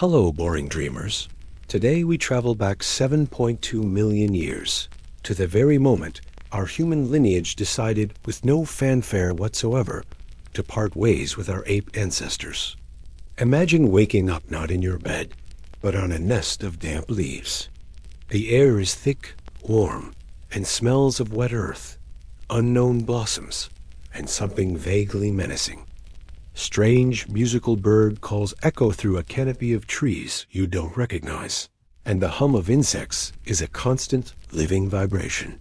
Hello, boring dreamers. Today we travel back 7.2 million years, to the very moment our human lineage decided, with no fanfare whatsoever, to part ways with our ape ancestors. Imagine waking up not in your bed, but on a nest of damp leaves. The air is thick, warm, and smells of wet earth, unknown blossoms, and something vaguely menacing. Strange musical bird calls echo through a canopy of trees you don't recognize, and the hum of insects is a constant, living vibration.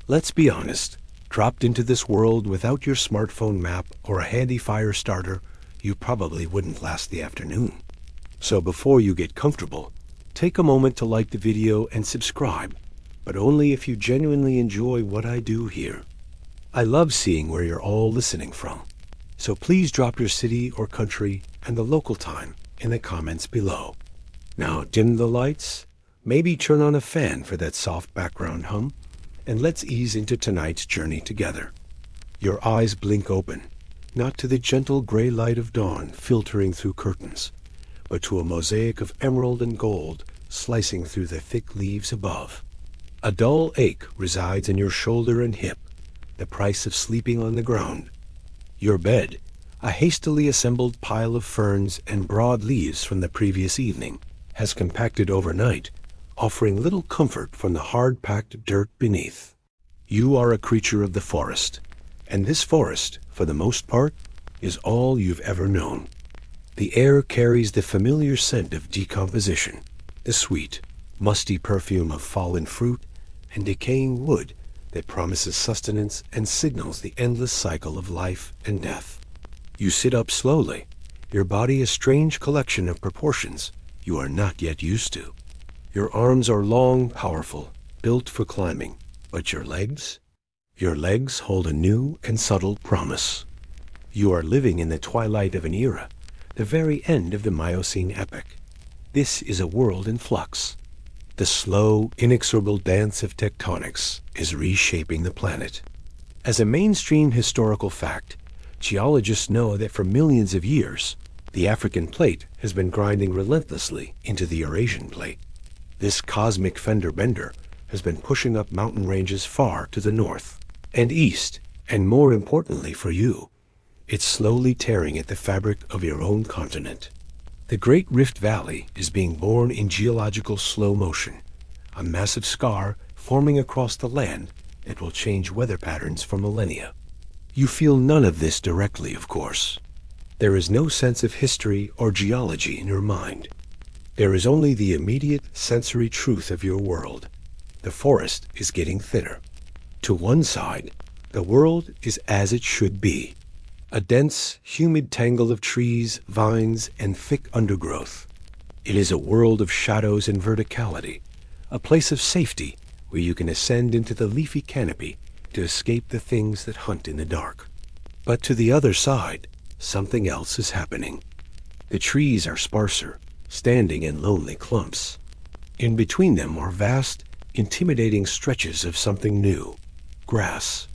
Let's be honest, dropped into this world without your smartphone map or a handy fire starter, you probably wouldn't last the afternoon. So before you get comfortable, take a moment to like the video and subscribe, but only if you genuinely enjoy what I do here. I love seeing where you're all listening from. So please drop your city or country and the local time in the comments below. Now dim the lights, maybe turn on a fan for that soft background hum, and let's ease into tonight's journey together. Your eyes blink open, not to the gentle gray light of dawn filtering through curtains, but to a mosaic of emerald and gold slicing through the thick leaves above. A dull ache resides in your shoulder and hip, the price of sleeping on the ground. Your bed, a hastily assembled pile of ferns and broad leaves from the previous evening, has compacted overnight, offering little comfort from the hard-packed dirt beneath. You are a creature of the forest, and this forest, for the most part, is all you've ever known. The air carries the familiar scent of decomposition, the sweet, musty perfume of fallen fruit and decaying wood that promises sustenance and signals the endless cycle of life and death. You sit up slowly, your body a strange collection of proportions you are not yet used to. Your arms are long, powerful, built for climbing, but your legs? Your legs hold a new and subtle promise. You are living in the twilight of an era, the very end of the Miocene epoch. This is a world in flux. The slow, inexorable dance of tectonics is reshaping the planet. As a mainstream historical fact, geologists know that for millions of years, the African plate has been grinding relentlessly into the Eurasian plate. This cosmic fender bender has been pushing up mountain ranges far to the north and east, and more importantly for you, it's slowly tearing at the fabric of your own continent. The Great Rift Valley is being born in geological slow motion, a massive scar forming across the land that will change weather patterns for millennia. You feel none of this directly, of course. There is no sense of history or geology in your mind. There is only the immediate sensory truth of your world. The forest is getting thinner. To one side, the world is as it should be. A dense, humid tangle of trees, vines, and thick undergrowth. It is a world of shadows and verticality, a place of safety where you can ascend into the leafy canopy to escape the things that hunt in the dark. But to the other side, something else is happening. The trees are sparser, standing in lonely clumps. In between them are vast, intimidating stretches of something new, grass.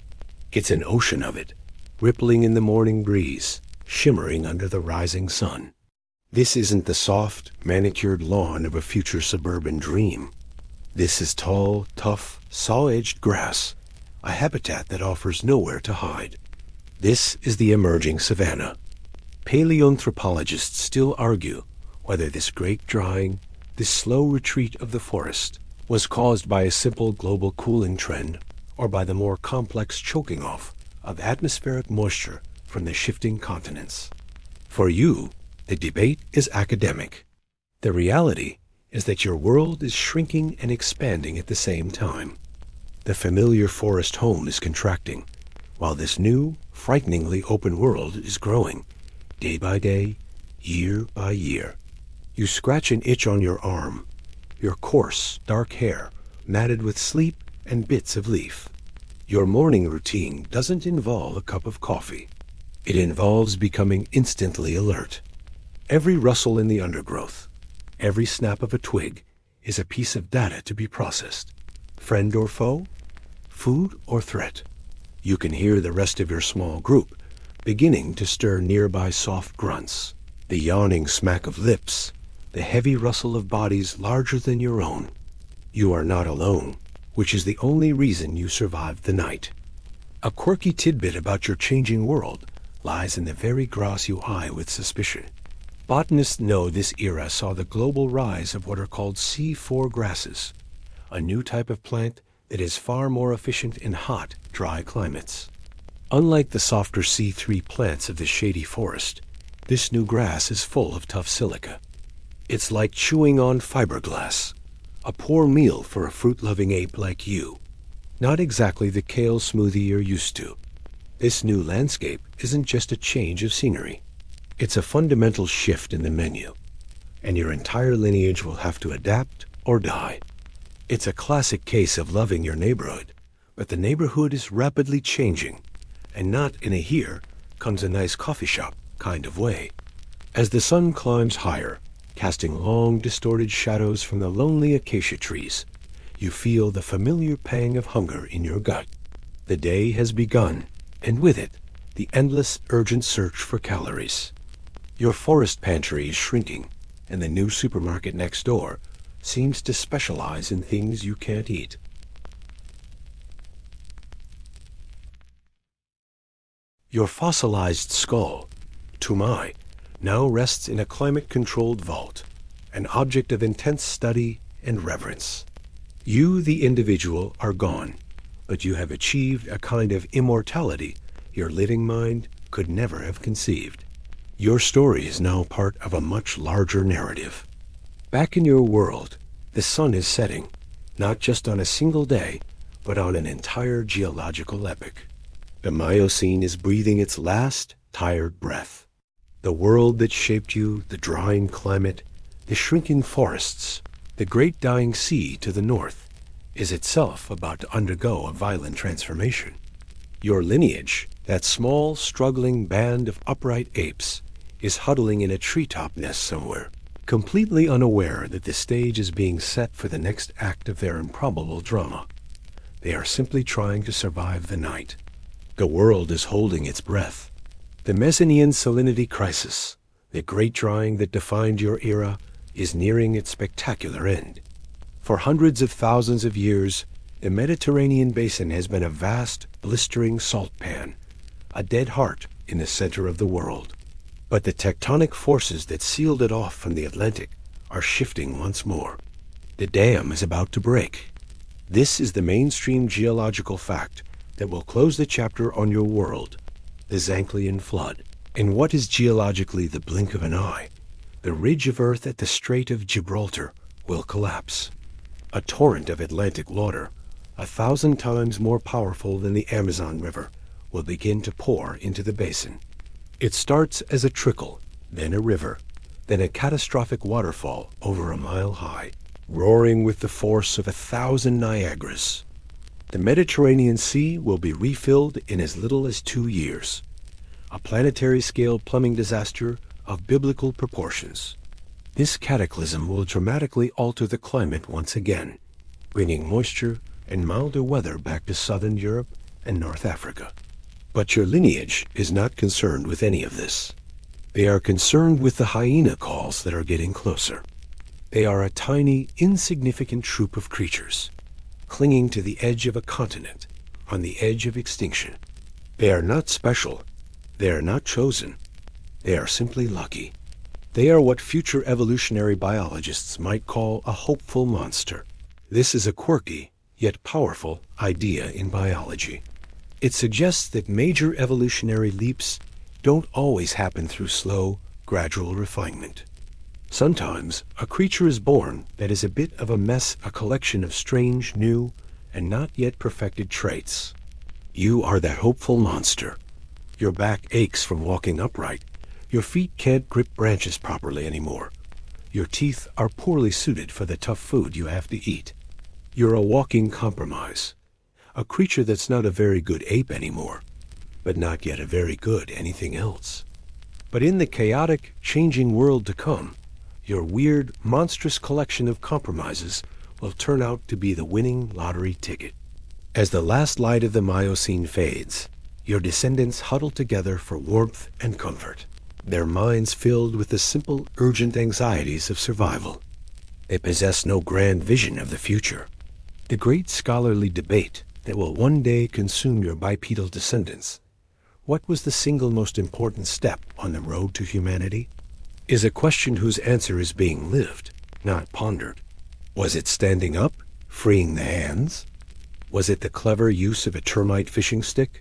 It's an ocean of it, rippling in the morning breeze, shimmering under the rising sun. This isn't the soft, manicured lawn of a future suburban dream. This is tall, tough, saw-edged grass, a habitat that offers nowhere to hide. This is the emerging savanna. Paleoanthropologists still argue whether this great drying, this slow retreat of the forest, was caused by a simple global cooling trend or by the more complex choking off of atmospheric moisture from the shifting continents. For you, the debate is academic. The reality is that your world is shrinking and expanding at the same time. The familiar forest home is contracting, while this new, frighteningly open world is growing, day by day, year by year. You scratch an itch on your arm, your coarse, dark hair matted with sleep and bits of leaf. Your morning routine doesn't involve a cup of coffee. It involves becoming instantly alert. Every rustle in the undergrowth, every snap of a twig is a piece of data to be processed. Friend or foe? Food or threat? You can hear the rest of your small group beginning to stir nearby soft grunts, the yawning smack of lips, the heavy rustle of bodies larger than your own. You are not alone, which is the only reason you survived the night. A quirky tidbit about your changing world lies in the very grass you eye with suspicion. Botanists know this era saw the global rise of what are called C4 grasses, a new type of plant that is far more efficient in hot, dry climates. Unlike the softer C3 plants of the shady forest, this new grass is full of tough silica. It's like chewing on fiberglass, a poor meal for a fruit-loving ape like you. Not exactly the kale smoothie you're used to. This new landscape isn't just a change of scenery. It's a fundamental shift in the menu, and your entire lineage will have to adapt or die. It's a classic case of loving your neighborhood, but the neighborhood is rapidly changing, and not in a here comes a nice coffee shop kind of way. As the sun climbs higher, casting long, distorted shadows from the lonely acacia trees, you feel the familiar pang of hunger in your gut. The day has begun, and with it, the endless, urgent search for calories. Your forest pantry is shrinking, and the new supermarket next door seems to specialize in things you can't eat. Your fossilized skull, Tumai, now rests in a climate-controlled vault, an object of intense study and reverence. You, the individual, are gone, but you have achieved a kind of immortality your living mind could never have conceived. Your story is now part of a much larger narrative. Back in your world, the sun is setting, not just on a single day, but on an entire geological epoch. The Miocene is breathing its last, tired breath. The world that shaped you, the drying climate, the shrinking forests, the great dying sea to the north, is itself about to undergo a violent transformation. Your lineage, that small, struggling band of upright apes, is huddling in a treetop nest somewhere, completely unaware that the stage is being set for the next act of their improbable drama. They are simply trying to survive the night. The world is holding its breath. The Messinian salinity crisis, the great drying that defined your era, is nearing its spectacular end. For hundreds of thousands of years, the Mediterranean basin has been a vast, blistering salt pan, a dead heart in the center of the world. But the tectonic forces that sealed it off from the Atlantic are shifting once more. The dam is about to break. This is the mainstream geological fact that will close the chapter on your world, the Zanclean flood. In what is geologically the blink of an eye, the ridge of earth at the Strait of Gibraltar will collapse. A torrent of Atlantic water, 1,000 times more powerful than the Amazon River, will begin to pour into the basin. It starts as a trickle, then a river, then a catastrophic waterfall over a mile high, roaring with the force of 1,000 Niagaras. The Mediterranean Sea will be refilled in as little as 2 years, a planetary-scale plumbing disaster of biblical proportions. This cataclysm will dramatically alter the climate once again, bringing moisture and milder weather back to southern Europe and North Africa. But your lineage is not concerned with any of this. They are concerned with the hyena calls that are getting closer. They are a tiny, insignificant troop of creatures, clinging to the edge of a continent, on the edge of extinction. They are not special. They are not chosen. They are simply lucky. They are what future evolutionary biologists might call a hopeful monster. This is a quirky, yet powerful, idea in biology. It suggests that major evolutionary leaps don't always happen through slow, gradual refinement. Sometimes a creature is born that is a bit of a mess, a collection of strange, new, and not yet perfected traits. You are that hopeful monster. Your back aches from walking upright. Your feet can't grip branches properly anymore. Your teeth are poorly suited for the tough food you have to eat. You're a walking compromise. A creature that's not a very good ape anymore, but not yet a very good anything else. But in the chaotic, changing world to come, your weird, monstrous collection of compromises will turn out to be the winning lottery ticket. As the last light of the Miocene fades, your descendants huddle together for warmth and comfort. their minds filled with the simple, urgent anxieties of survival. They possess no grand vision of the future. The great scholarly debate that will one day consume your bipedal descendants, what was the single most important step on the road to humanity, is a question whose answer is being lived, not pondered. Was it standing up, freeing the hands? Was it the clever use of a termite fishing stick?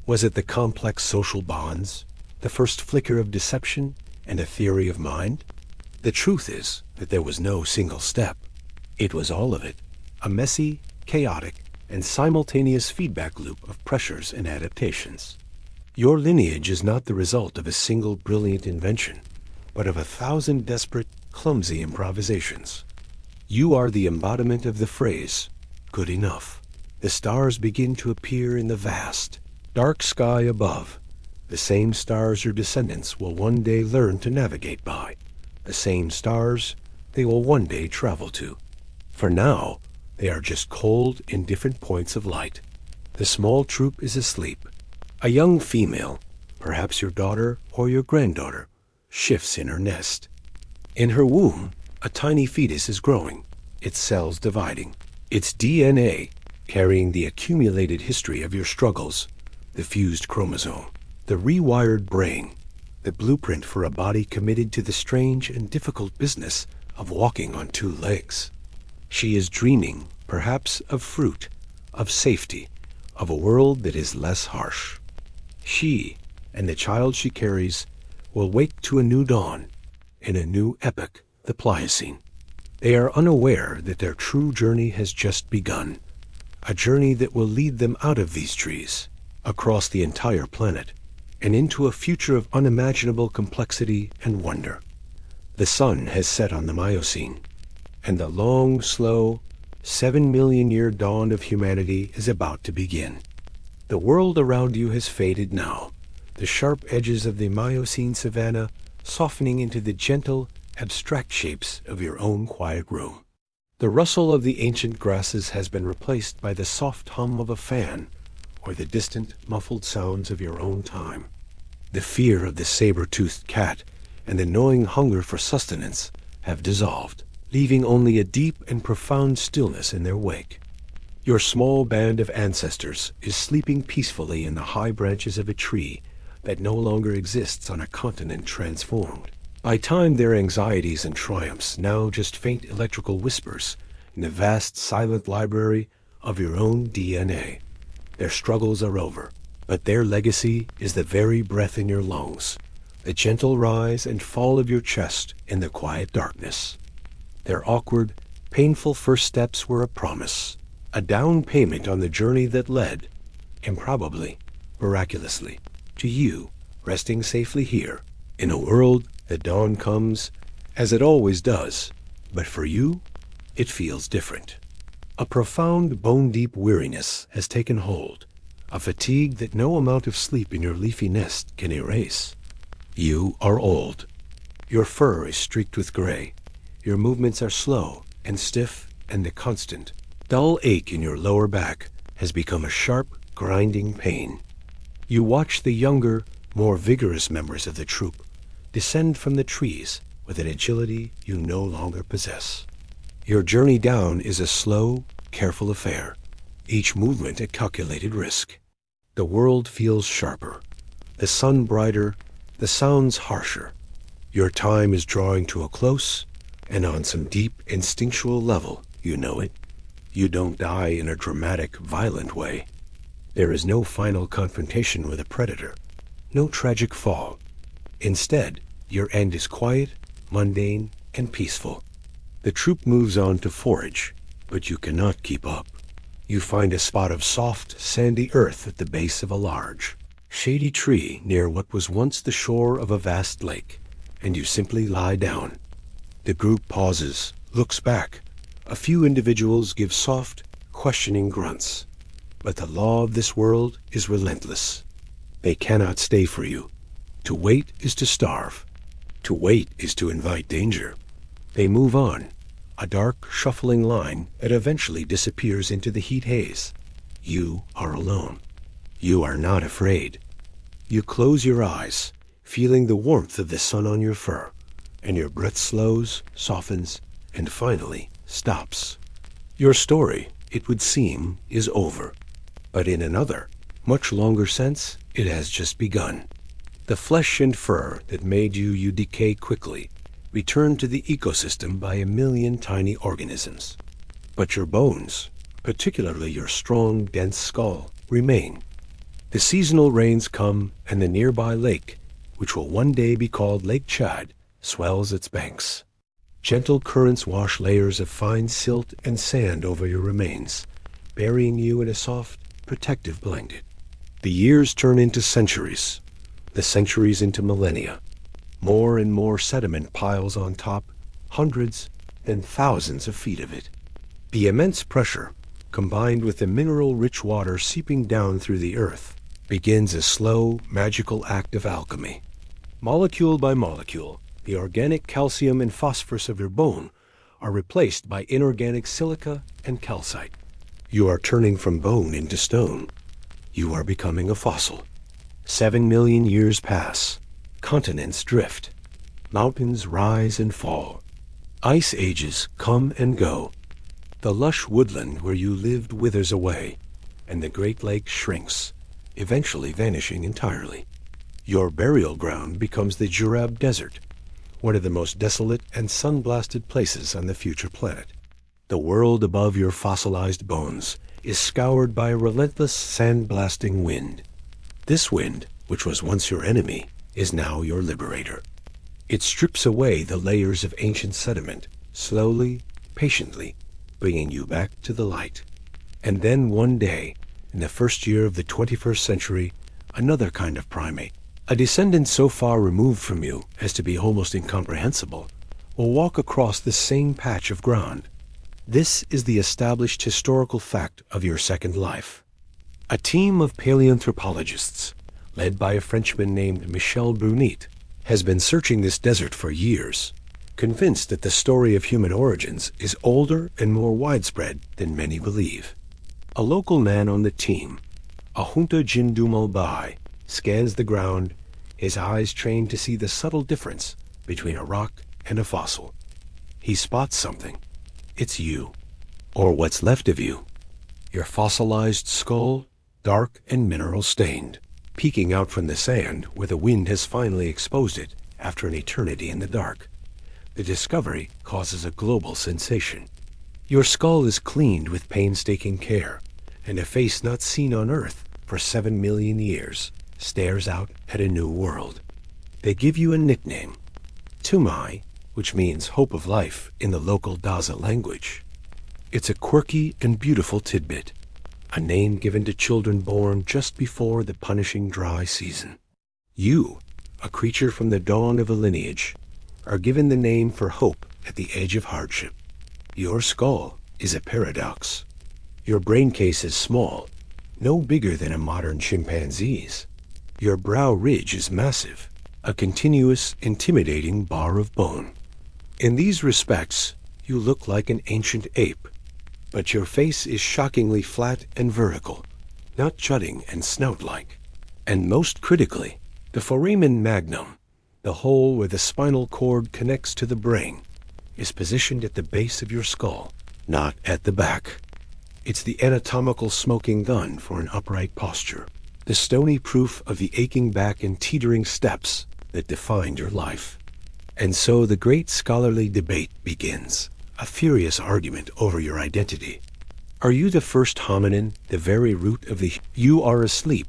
Was it the complex social bonds, the first flicker of deception, and a theory of mind? The truth is that there was no single step. It was all of it, a messy, chaotic, and simultaneous feedback loop of pressures and adaptations. Your lineage is not the result of a single brilliant invention, but of 1,000 desperate, clumsy improvisations. You are the embodiment of the phrase, good enough. The stars begin to appear in the vast, dark sky above, the same stars your descendants will one day learn to navigate by, the same stars they will one day travel to. For now, they are just cold, indifferent points of light. The small troop is asleep. A young female, perhaps your daughter or your granddaughter, shifts in her nest. In her womb, a tiny fetus is growing, its cells dividing, its DNA carrying the accumulated history of your struggles, the fused chromosome, the rewired brain, the blueprint for a body committed to the strange and difficult business of walking on two legs. She is dreaming, perhaps, of fruit, of safety, of a world that is less harsh. She, and the child she carries, will wake to a new dawn, in a new epoch, the Pliocene. They are unaware that their true journey has just begun, a journey that will lead them out of these trees, across the entire planet, and into a future of unimaginable complexity and wonder. The sun has set on the Miocene, and the long, slow, 7 million-year dawn of humanity is about to begin. The world around you has faded now, the sharp edges of the Miocene savanna softening into the gentle, abstract shapes of your own quiet room. The rustle of the ancient grasses has been replaced by the soft hum of a fan, or the distant, muffled sounds of your own time. The fear of the saber-toothed cat and the gnawing hunger for sustenance have dissolved, leaving only a deep and profound stillness in their wake. Your small band of ancestors is sleeping peacefully in the high branches of a tree that no longer exists on a continent transformed. By time their anxieties and triumphs now just faint electrical whispers in the vast silent library of your own DNA. Their struggles are over, but their legacy is the very breath in your lungs, the gentle rise and fall of your chest in the quiet darkness. Their awkward, painful first steps were a promise, a down payment on the journey that led, improbably, miraculously, to you, resting safely here, in a world that dawn comes, as it always does, but for you, it feels different. A profound, bone-deep weariness has taken hold, a fatigue that no amount of sleep in your leafy nest can erase. You are old. Your fur is streaked with gray. Your movements are slow and stiff, and the constant, dull ache in your lower back has become a sharp, grinding pain. You watch the younger, more vigorous members of the troop descend from the trees with an agility you no longer possess. Your journey down is a slow, careful affair, each movement a calculated risk. The world feels sharper, the sun brighter, the sounds harsher. Your time is drawing to a close, and on some deep, instinctual level, you know it. You don't die in a dramatic, violent way. There is no final confrontation with a predator, no tragic fall. Instead, your end is quiet, mundane, and peaceful. The troop moves on to forage, but you cannot keep up. You find a spot of soft, sandy earth at the base of a large, shady tree near what was once the shore of a vast lake, and you simply lie down. The group pauses, looks back. A few individuals give soft, questioning grunts. But the law of this world is relentless. They cannot stay for you. To wait is to starve. To wait is to invite danger. They move on, a dark, shuffling line that eventually disappears into the heat haze. You are alone. You are not afraid. You close your eyes, feeling the warmth of the sun on your fur, and your breath slows, softens, and finally stops. Your story, it would seem, is over. But in another, much longer sense, it has just begun. The flesh and fur that made you decay quickly, return to the ecosystem by a million tiny organisms. But your bones, particularly your strong, dense skull, remain. The seasonal rains come, and the nearby lake, which will one day be called Lake Chad, swells its banks. Gentle currents wash layers of fine silt and sand over your remains, burying you in a soft, protective blanket. The years turn into centuries, the centuries into millennia. More and more sediment piles on top, hundreds and thousands of feet of it. The immense pressure, combined with the mineral-rich water seeping down through the earth, begins a slow, magical act of alchemy. Molecule by molecule, the organic calcium and phosphorus of your bone are replaced by inorganic silica and calcite. You are turning from bone into stone. You are becoming a fossil. 7 million years pass. Continents drift. Mountains rise and fall. Ice ages come and go. The lush woodland where you lived withers away, and the great lake shrinks, eventually vanishing entirely. Your burial ground becomes the Jurab Desert, one of the most desolate and sun-blasted places on the future planet. The world above your fossilized bones is scoured by a relentless sand-blasting wind. This wind, which was once your enemy, is now your liberator. It strips away the layers of ancient sediment, slowly, patiently, bringing you back to the light. And then one day, in the first year of the 21st century, another kind of primate, a descendant so far removed from you as to be almost incomprehensible, will walk across the same patch of ground. This is the established historical fact of your second life. A team of paleoanthropologists, led by a Frenchman named Michel Brunit, has been searching this desert for years, convinced that the story of human origins is older and more widespread than many believe. A local man on the team, Ahunta Jindumalbai, scans the ground, his eyes trained to see the subtle difference between a rock and a fossil. He spots something. It's you, or what's left of you. Your fossilized skull, dark and mineral-stained, peeking out from the sand where the wind has finally exposed it after an eternity in the dark. The discovery causes a global sensation. Your skull is cleaned with painstaking care, and a face not seen on Earth for 7 million years stares out at a new world. They give you a nickname, Tumai, which means hope of life in the local Daza language. It's a quirky and beautiful tidbit, a name given to children born just before the punishing dry season. You, a creature from the dawn of a lineage, are given the name for hope at the edge of hardship. Your skull is a paradox. Your brain case is small, no bigger than a modern chimpanzee's. Your brow ridge is massive, a continuous, intimidating bar of bone. In these respects, you look like an ancient ape, but your face is shockingly flat and vertical, not jutting and snout-like. And most critically, the foramen magnum, the hole where the spinal cord connects to the brain, is positioned at the base of your skull, not at the back. It's the anatomical smoking gun for an upright posture, the stony proof of the aching back and teetering steps that defined your life. And so the great scholarly debate begins, a furious argument over your identity. Are you the first hominin, the very root of the... You are asleep,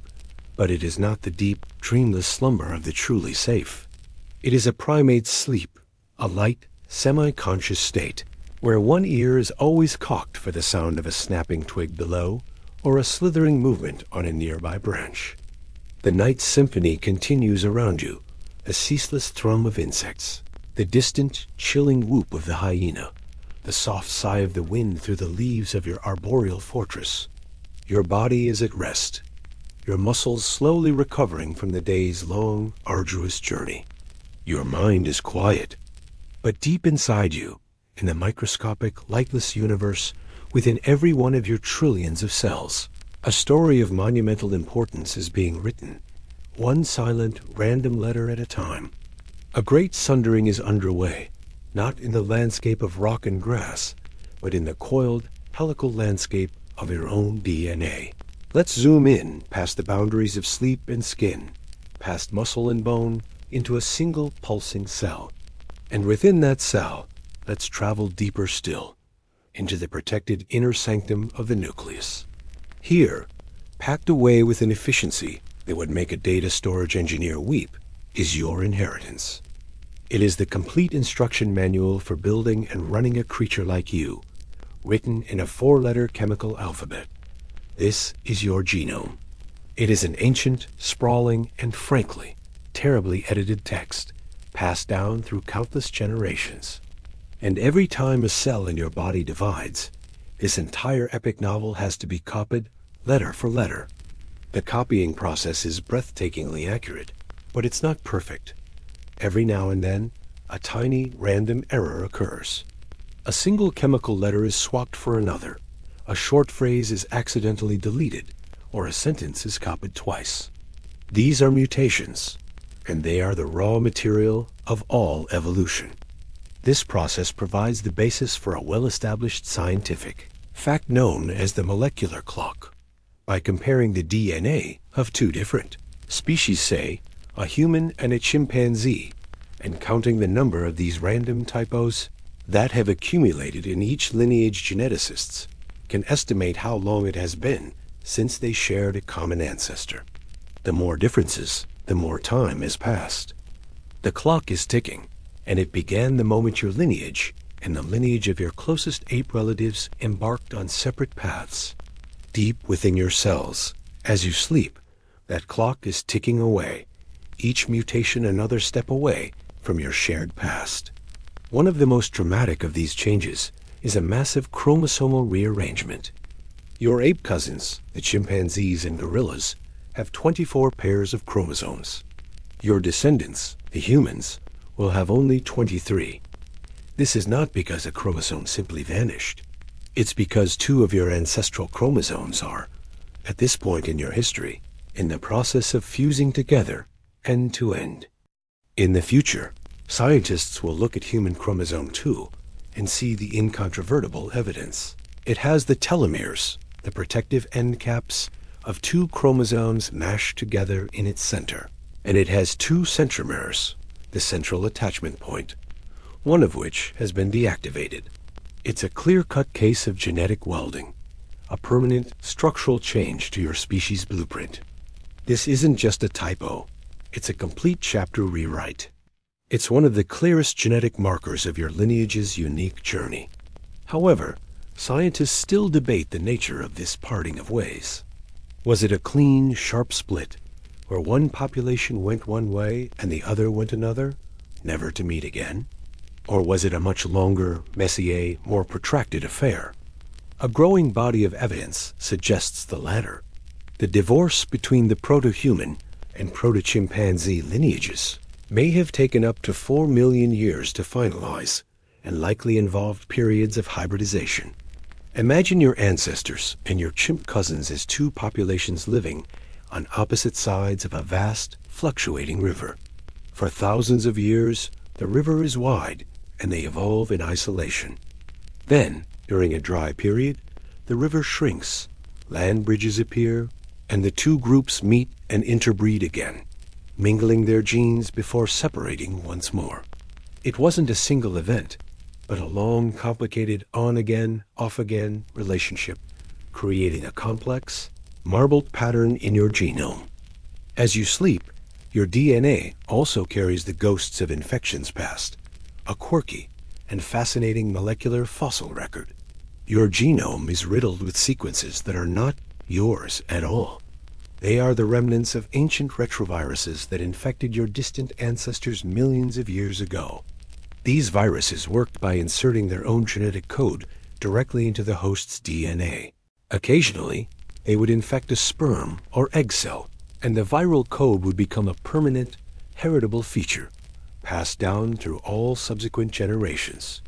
but it is not the deep, dreamless slumber of the truly safe. It is a primate's sleep, a light, semi-conscious state, where one ear is always cocked for the sound of a snapping twig below, or a slithering movement on a nearby branch. The night symphony continues around you, a ceaseless thrum of insects, the distant, chilling whoop of the hyena, the soft sigh of the wind through the leaves of your arboreal fortress. Your body is at rest, your muscles slowly recovering from the day's long, arduous journey. Your mind is quiet, but deep inside you, in the microscopic, lightless universe, within every one of your trillions of cells, a story of monumental importance is being written, one silent, random letter at a time. A great sundering is underway, not in the landscape of rock and grass, but in the coiled, helical landscape of your own DNA. Let's zoom in past the boundaries of sleep and skin, past muscle and bone, into a single pulsing cell. And within that cell, let's travel deeper still, into the protected inner sanctum of the nucleus. Here, packed away with an efficiency that would make a data storage engineer weep, is your inheritance. It is the complete instruction manual for building and running a creature like you, written in a 4-letter chemical alphabet. This is your genome. It is an ancient, sprawling, and frankly, terribly edited text, passed down through countless generations. And every time a cell in your body divides, this entire epic novel has to be copied letter for letter. The copying process is breathtakingly accurate, but it's not perfect. Every now and then, a tiny, random error occurs. A single chemical letter is swapped for another, a short phrase is accidentally deleted, or a sentence is copied twice. These are mutations, and they are the raw material of all evolution. This process provides the basis for a well-established scientific fact known as the molecular clock. By comparing the DNA of two different species, say, a human and a chimpanzee, and counting the number of these random typos that have accumulated in each lineage, geneticists can estimate how long it has been since they shared a common ancestor. The more differences, the more time has passed. The clock is ticking, and it began the moment your lineage and the lineage of your closest ape relatives embarked on separate paths. Deep within your cells, as you sleep, that clock is ticking away, each mutation another step away from your shared past. One of the most dramatic of these changes is a massive chromosomal rearrangement. Your ape cousins, the chimpanzees and gorillas, have 24 pairs of chromosomes. Your descendants, the humans, will have only 23. This is not because a chromosome simply vanished. It's because 2 of your ancestral chromosomes are, at this point in your history, in the process of fusing together end to end. In the future, scientists will look at human chromosome 2 and see the incontrovertible evidence. It has the telomeres, the protective end caps of 2 chromosomes mashed together in its center. And it has 2 centromeres, the central attachment point, one of which has been deactivated. It's a clear-cut case of genetic welding, a permanent structural change to your species' blueprint. This isn't just a typo, it's a complete chapter rewrite. It's one of the clearest genetic markers of your lineage's unique journey. However, scientists still debate the nature of this parting of ways. Was it a clean, sharp split, where one population went one way and the other went another, never to meet again? Or was it a much longer, messier, more protracted affair? A growing body of evidence suggests the latter. The divorce between the proto-human and proto-chimpanzee lineages may have taken up to 4 million years to finalize, and likely involved periods of hybridization. Imagine your ancestors and your chimp cousins as 2 populations living on opposite sides of a vast, fluctuating river. For thousands of years, the river is wide, and they evolve in isolation. Then, during a dry period, the river shrinks, land bridges appear, and the 2 groups meet and interbreed again, mingling their genes before separating once more. It wasn't a single event, but a long, complicated on-again, off-again relationship, creating a complex, marbled pattern in your genome. As you sleep, your DNA also carries the ghosts of infections past, a quirky and fascinating molecular fossil record. Your genome is riddled with sequences that are not yours at all. They are the remnants of ancient retroviruses that infected your distant ancestors millions of years ago. These viruses worked by inserting their own genetic code directly into the host's DNA. Occasionally, they would infect a sperm or egg cell, and the viral code would become a permanent, heritable feature, passed down through all subsequent generations.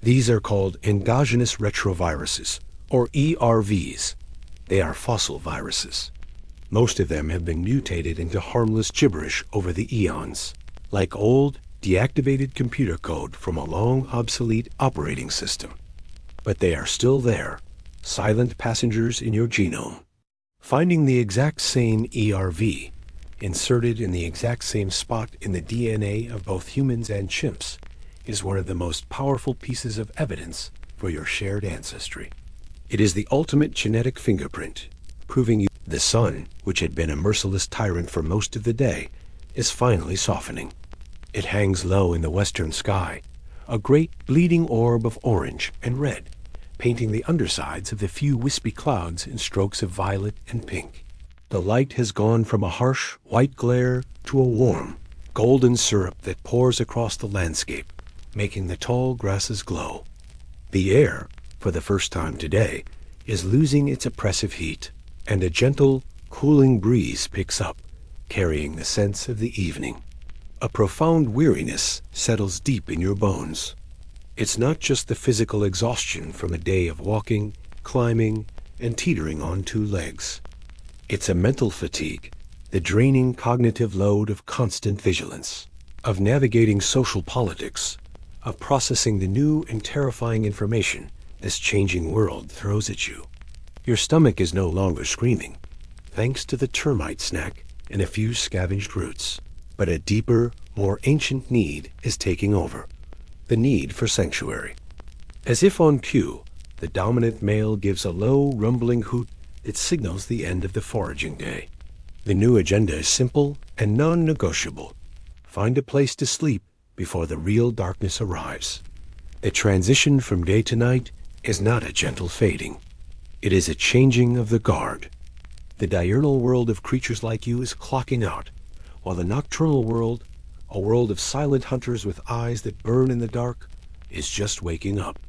These are called endogenous retroviruses, or ERVs. They are fossil viruses. Most of them have been mutated into harmless gibberish over the eons, like old, deactivated computer code from a long obsolete operating system. But they are still there, silent passengers in your genome. Finding the exact same ERV, inserted in the exact same spot in the DNA of both humans and chimps, is one of the most powerful pieces of evidence for your shared ancestry. It is the ultimate genetic fingerprint, proving you the sun, which had been a merciless tyrant for most of the day, is finally softening. It hangs low in the western sky, a great bleeding orb of orange and red, painting the undersides of the few wispy clouds in strokes of violet and pink. The light has gone from a harsh white glare to a warm, golden syrup that pours across the landscape, making the tall grasses glow. The air, for the first time today, is losing its oppressive heat, and a gentle, cooling breeze picks up, carrying the sense of the evening. A profound weariness settles deep in your bones. It's not just the physical exhaustion from a day of walking, climbing, and teetering on two legs. It's a mental fatigue, the draining cognitive load of constant vigilance, of navigating social politics, of processing the new and terrifying information this changing world throws at you. Your stomach is no longer screaming, thanks to the termite snack and a few scavenged roots. But a deeper, more ancient need is taking over. The need for sanctuary. As if on cue, the dominant male gives a low, rumbling hoot that signals the end of the foraging day. The new agenda is simple and non-negotiable. Find a place to sleep before the real darkness arrives. The transition from day to night is not a gentle fading. It is a changing of the guard. The diurnal world of creatures like you is clocking out, while the nocturnal world, a world of silent hunters with eyes that burn in the dark, is just waking up.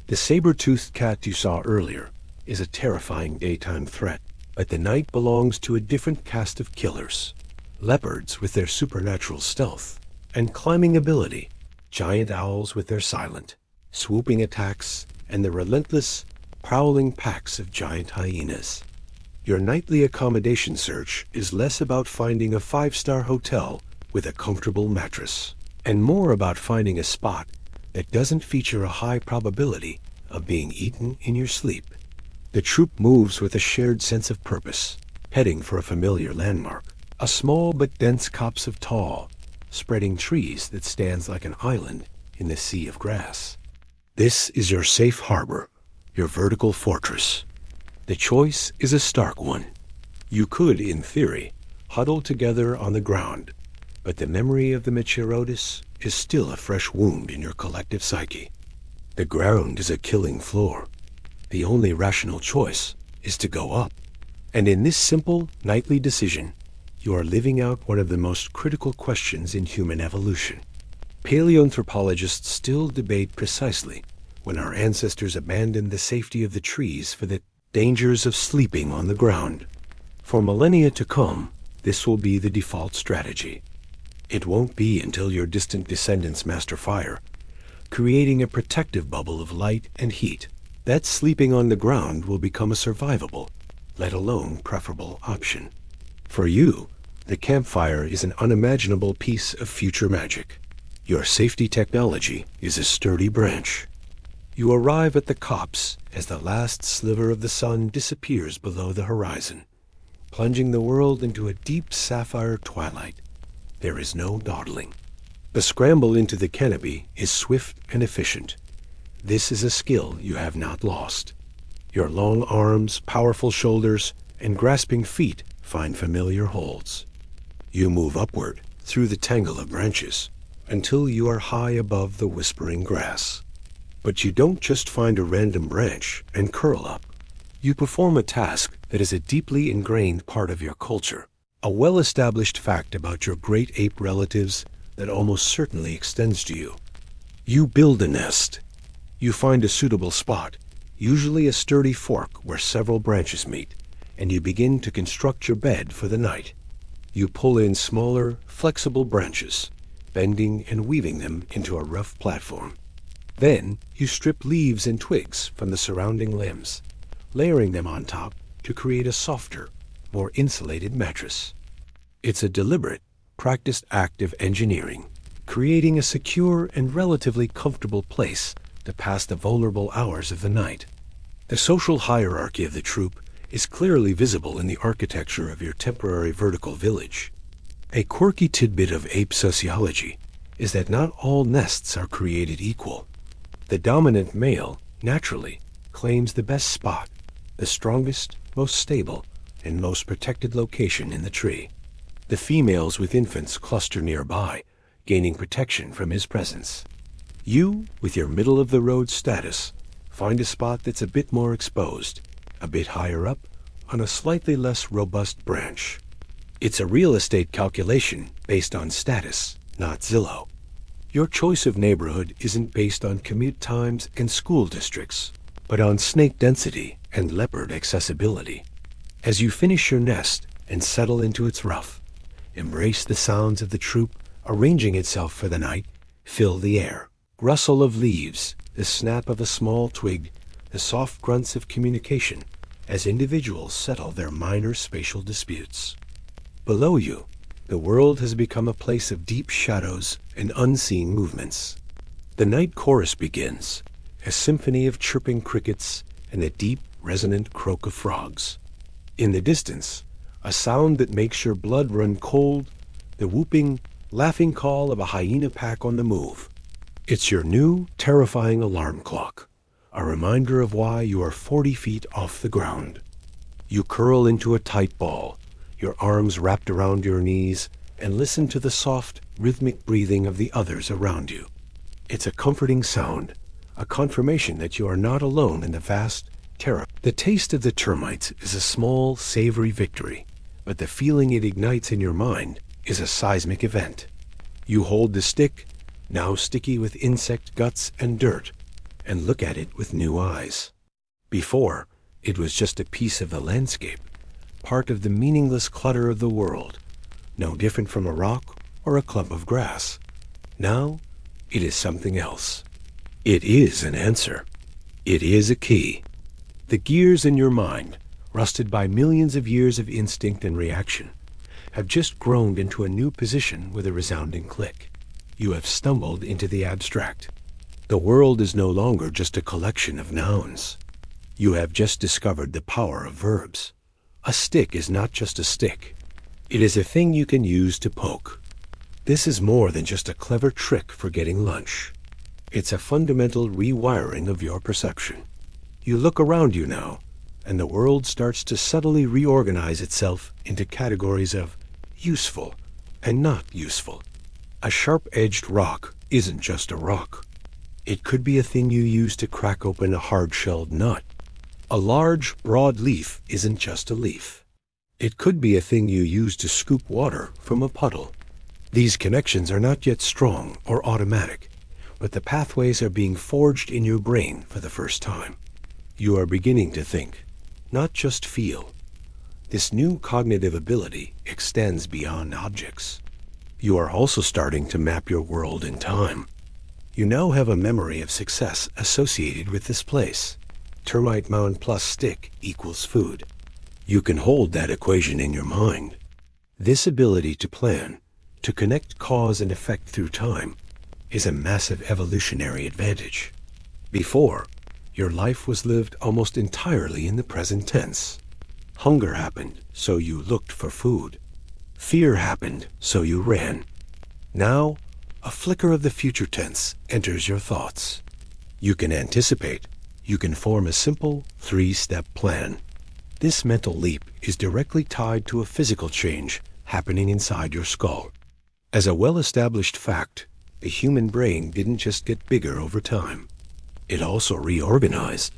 The saber-toothed cat you saw earlier is a terrifying daytime threat, but the night belongs to a different caste of killers. Leopards with their supernatural stealth and climbing ability, giant owls with their silent, swooping attacks, and the relentless, prowling packs of giant hyenas. Your nightly accommodation search is less about finding a five-star hotel with a comfortable mattress, and more about finding a spot that doesn't feature a high probability of being eaten in your sleep. The troop moves with a shared sense of purpose, heading for a familiar landmark, a small but dense copse of tall, spreading trees that stands like an island in the sea of grass. This is your safe harbor, your vertical fortress. The choice is a stark one. You could, in theory, huddle together on the ground, but the memory of the Meteorotus is still a fresh wound in your collective psyche. The ground is a killing floor. The only rational choice is to go up. And in this simple, nightly decision, you are living out one of the most critical questions in human evolution. Paleoanthropologists still debate precisely when our ancestors abandoned the safety of the trees for the dangers of sleeping on the ground. For millennia to come, this will be the default strategy. It won't be until your distant descendants master fire, creating a protective bubble of light and heat, that sleeping on the ground will become a survivable, let alone preferable option. For you, the campfire is an unimaginable piece of future magic. Your safety technology is a sturdy branch. You arrive at the copse as the last sliver of the sun disappears below the horizon, plunging the world into a deep sapphire twilight. There is no dawdling. The scramble into the canopy is swift and efficient. This is a skill you have not lost. Your long arms, powerful shoulders, and grasping feet find familiar holds. You move upward through the tangle of branches until you are high above the whispering grass. But you don't just find a random branch and curl up. You perform a task that is a deeply ingrained part of your culture, a well-established fact about your great ape relatives that almost certainly extends to you. You build a nest. You find a suitable spot, usually a sturdy fork where several branches meet, and you begin to construct your bed for the night. You pull in smaller, flexible branches, bending and weaving them into a rough platform. Then you strip leaves and twigs from the surrounding limbs, layering them on top to create a softer, more insulated mattress. It's a deliberate, practiced act of engineering, creating a secure and relatively comfortable place to pass the vulnerable hours of the night. The social hierarchy of the troop is clearly visible in the architecture of your temporary vertical village. A quirky tidbit of ape sociology is that not all nests are created equal. The dominant male, naturally, claims the best spot, the strongest, most stable, and most protected location in the tree. The females with infants cluster nearby, gaining protection from his presence. You, with your middle-of-the-road status, find a spot that's a bit more exposed, a bit higher up, on a slightly less robust branch. It's a real estate calculation based on status, not Zillow. Your choice of neighborhood isn't based on commute times and school districts, but on snake density and leopard accessibility. As you finish your nest and settle into its rough, embrace the sounds of the troop arranging itself for the night. Fill the air. Rustle of leaves, the snap of a small twig, the soft grunts of communication as individuals settle their minor spatial disputes. Below you, the world has become a place of deep shadows and unseen movements. The night chorus begins, a symphony of chirping crickets and the deep, resonant croak of frogs. In the distance, a sound that makes your blood run cold, the whooping, laughing call of a hyena pack on the move. It's your new, terrifying alarm clock, a reminder of why you are 40 feet off the ground. You curl into a tight ball, your arms wrapped around your knees, and listen to the soft, rhythmic breathing of the others around you. It's a comforting sound, a confirmation that you are not alone in the vast terror. The taste of the termites is a small, savory victory, but the feeling it ignites in your mind is a seismic event. You hold the stick, now sticky with insect guts and dirt, and look at it with new eyes. Before, it was just a piece of the landscape, part of the meaningless clutter of the world, no different from a rock or a clump of grass. Now, it is something else. It is an answer. It is a key. The gears in your mind, rusted by millions of years of instinct and reaction, have just groaned into a new position with a resounding click. You have stumbled into the abstract. The world is no longer just a collection of nouns. You have just discovered the power of verbs. A stick is not just a stick. It is a thing you can use to poke. This is more than just a clever trick for getting lunch. It's a fundamental rewiring of your perception. You look around you now, and the world starts to subtly reorganize itself into categories of useful and not useful. A sharp-edged rock isn't just a rock. It could be a thing you use to crack open a hard-shelled nut. A large, broad leaf isn't just a leaf. It could be a thing you use to scoop water from a puddle. These connections are not yet strong or automatic, but the pathways are being forged in your brain for the first time. You are beginning to think, not just feel. This new cognitive ability extends beyond objects. You are also starting to map your world in time. You now have a memory of success associated with this place. Termite mound plus stick equals food. You can hold that equation in your mind. This ability to plan, to connect cause and effect through time, is a massive evolutionary advantage. Before, your life was lived almost entirely in the present tense. Hunger happened, so you looked for food. Fear happened, so you ran. Now, a flicker of the future tense enters your thoughts. You can anticipate. You can form a simple, 3-step plan. This mental leap is directly tied to a physical change happening inside your skull. As a well-established fact, the human brain didn't just get bigger over time. It also reorganized.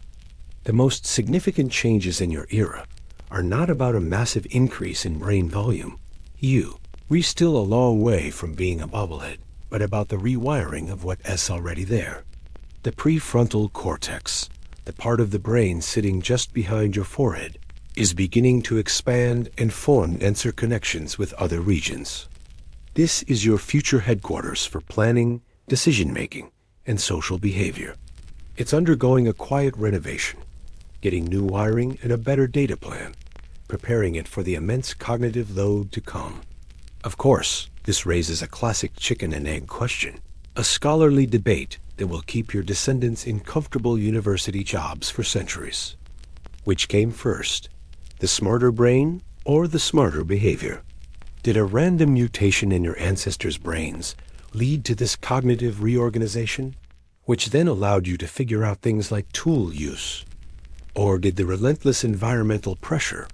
The most significant changes in your era are not about a massive increase in brain volume. We're still a long way from being a bobblehead, but about the rewiring of what's already there. The prefrontal cortex, the part of the brain sitting just behind your forehead, is beginning to expand and form denser connections with other regions. This is your future headquarters for planning, decision-making, and social behavior. It's undergoing a quiet renovation, getting new wiring and a better data plan, preparing it for the immense cognitive load to come. Of course, this raises a classic chicken and egg question, a scholarly debate that will keep your descendants in comfortable university jobs for centuries. Which came first, the smarter brain or the smarter behavior? Did a random mutation in your ancestors' brains lead to this cognitive reorganization, which then allowed you to figure out things like tool use? Or did the relentless environmental pressure,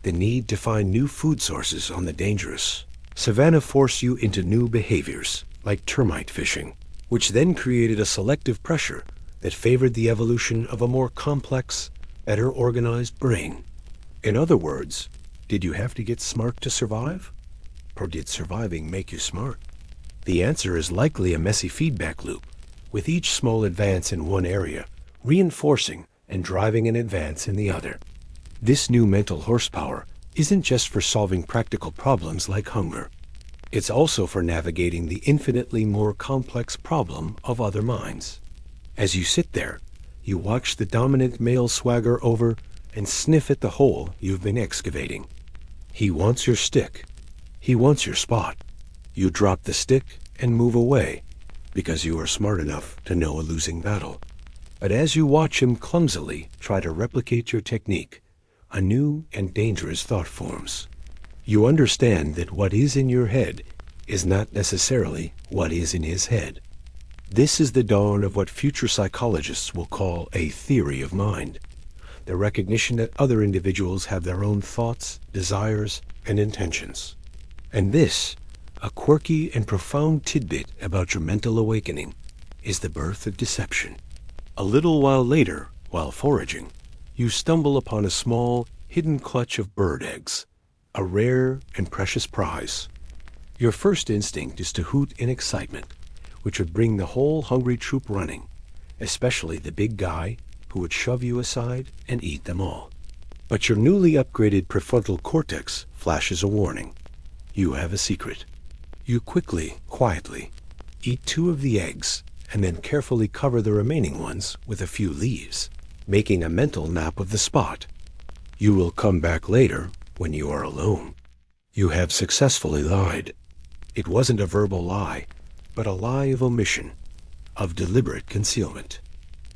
the need to find new food sources on the dangerous savanna force you into new behaviors, like termite fishing, which then created a selective pressure that favored the evolution of a more complex, better organized brain? In other words, did you have to get smart to survive? Or did surviving make you smart? The answer is likely a messy feedback loop, with each small advance in one area reinforcing and driving an advance in the other. This new mental horsepower isn't just for solving practical problems like hunger. It's also for navigating the infinitely more complex problem of other minds. As you sit there, you watch the dominant male swagger over and sniff at the hole you've been excavating. He wants your stick. He wants your spot. You drop the stick and move away because you are smart enough to know a losing battle. But as you watch him clumsily try to replicate your technique, a new and dangerous thought forms. You understand that what is in your head is not necessarily what is in his head. This is the dawn of what future psychologists will call a theory of mind, the recognition that other individuals have their own thoughts, desires, and intentions. And this, a quirky and profound tidbit about your mental awakening, is the birth of deception. A little while later, while foraging, you stumble upon a small, hidden clutch of bird eggs, a rare and precious prize. Your first instinct is to hoot in excitement, which would bring the whole hungry troop running, especially the big guy who would shove you aside and eat them all. But your newly upgraded prefrontal cortex flashes a warning. You have a secret. You quickly, quietly, eat 2 of the eggs and then carefully cover the remaining ones with a few leaves, making a mental map of the spot. You will come back later when you are alone. You have successfully lied. It wasn't a verbal lie, but a lie of omission, of deliberate concealment.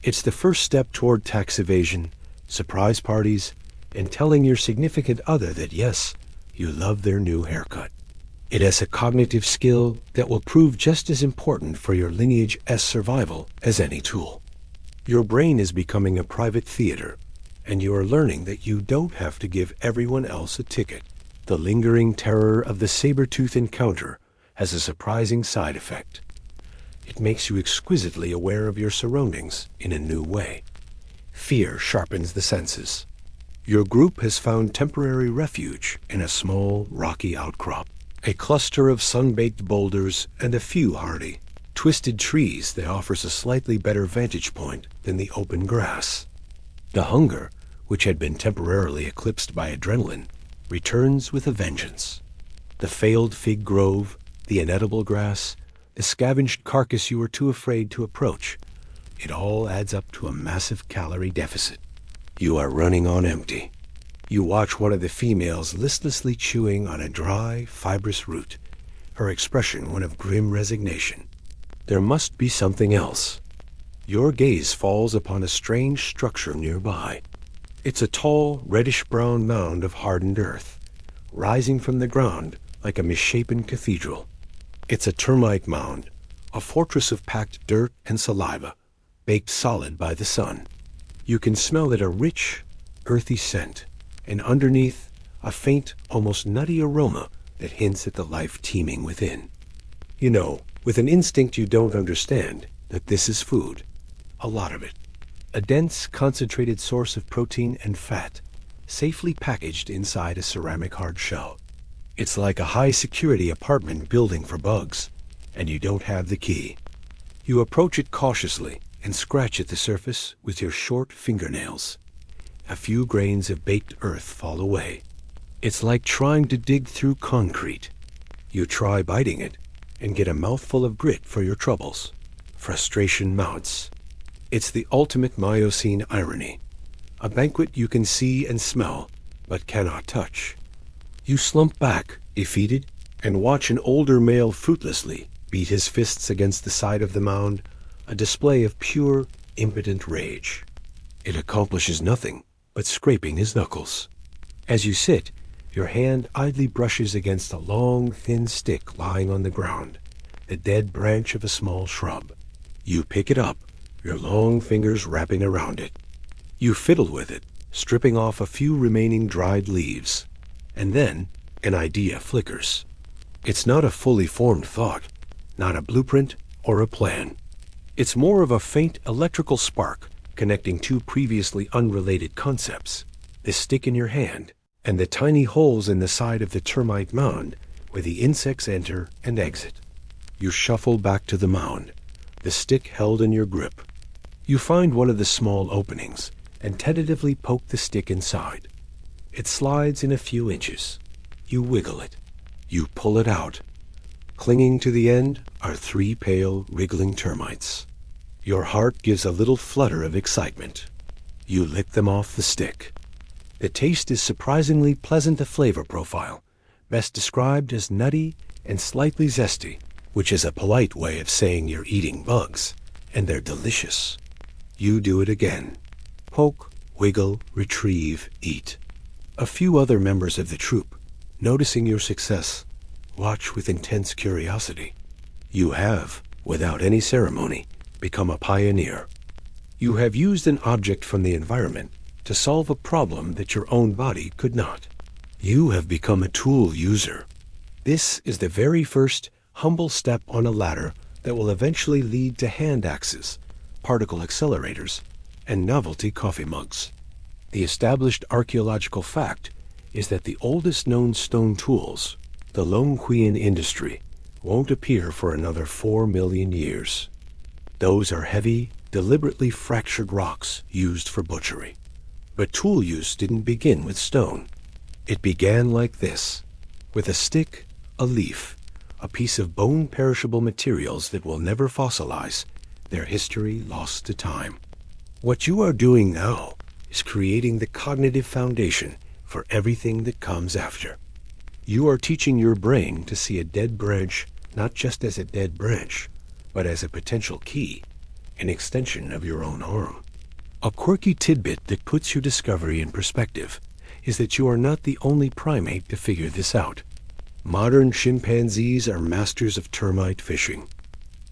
It's the first step toward tax evasion, surprise parties, and telling your significant other that yes, you love their new haircut. It has a cognitive skill that will prove just as important for your lineage's survival as any tool. Your brain is becoming a private theater, and you are learning that you don't have to give everyone else a ticket. The lingering terror of the saber-tooth encounter has a surprising side effect. It makes you exquisitely aware of your surroundings in a new way. Fear sharpens the senses. Your group has found temporary refuge in a small, rocky outcrop, a cluster of sun-baked boulders and a few hardy, twisted trees that offers a slightly better vantage point than the open grass. The hunger, which had been temporarily eclipsed by adrenaline, returns with a vengeance. The failed fig grove, the inedible grass, the scavenged carcass you were too afraid to approach, it all adds up to a massive calorie deficit. You are running on empty. You watch one of the females listlessly chewing on a dry, fibrous root, her expression one of grim resignation. There must be something else. Your gaze falls upon a strange structure nearby. It's a tall, reddish-brown mound of hardened earth, rising from the ground like a misshapen cathedral. It's a termite mound, a fortress of packed dirt and saliva, baked solid by the sun. You can smell it, a rich, earthy scent, and underneath, a faint, almost nutty aroma that hints at the life teeming within. You know, with an instinct you don't understand, that this is food. A lot of it. A dense, concentrated source of protein and fat, safely packaged inside a ceramic hard shell. It's like a high-security apartment building for bugs, and you don't have the key. You approach it cautiously and scratch at the surface with your short fingernails. A few grains of baked earth fall away. It's like trying to dig through concrete. You try biting it and get a mouthful of grit for your troubles. Frustration mounts. It's the ultimate Miocene irony. A banquet you can see and smell, but cannot touch. You slump back, defeated, and watch an older male fruitlessly beat his fists against the side of the mound, a display of pure, impotent rage. It accomplishes nothing but scraping his knuckles. As you sit, your hand idly brushes against a long, thin stick lying on the ground, the dead branch of a small shrub. You pick it up, your long fingers wrapping around it. You fiddle with it, stripping off a few remaining dried leaves. And then an idea flickers. It's not a fully formed thought, not a blueprint or a plan. It's more of a faint electrical spark connecting two previously unrelated concepts, the stick in your hand and the tiny holes in the side of the termite mound where the insects enter and exit. You shuffle back to the mound, the stick held in your grip. You find one of the small openings and tentatively poke the stick inside. It slides in a few inches. You wiggle it. You pull it out. Clinging to the end are three pale, wriggling termites. Your heart gives a little flutter of excitement. You lick them off the stick. The taste is surprisingly pleasant a flavor profile, best described as nutty and slightly zesty, which is a polite way of saying you're eating bugs, and they're delicious. You do it again. Poke, wiggle, retrieve, eat. A few other members of the troop, noticing your success, watch with intense curiosity. You have, without any ceremony, become a pioneer. You have used an object from the environment to solve a problem that your own body could not. You have become a tool user. This is the very first humble step on a ladder that will eventually lead to hand axes, particle accelerators, and novelty coffee mugs. The established archaeological fact is that the oldest known stone tools, the Longquian industry, won't appear for another 4 million years. Those are heavy, deliberately fractured rocks used for butchery. But tool use didn't begin with stone. It began like this, with a stick, a leaf, a piece of bone-perishable materials that will never fossilize, their history lost to time. What you are doing now is creating the cognitive foundation for everything that comes after. You are teaching your brain to see a dead branch not just as a dead branch, but as a potential key, an extension of your own arm. A quirky tidbit that puts your discovery in perspective is that you are not the only primate to figure this out. Modern chimpanzees are masters of termite fishing.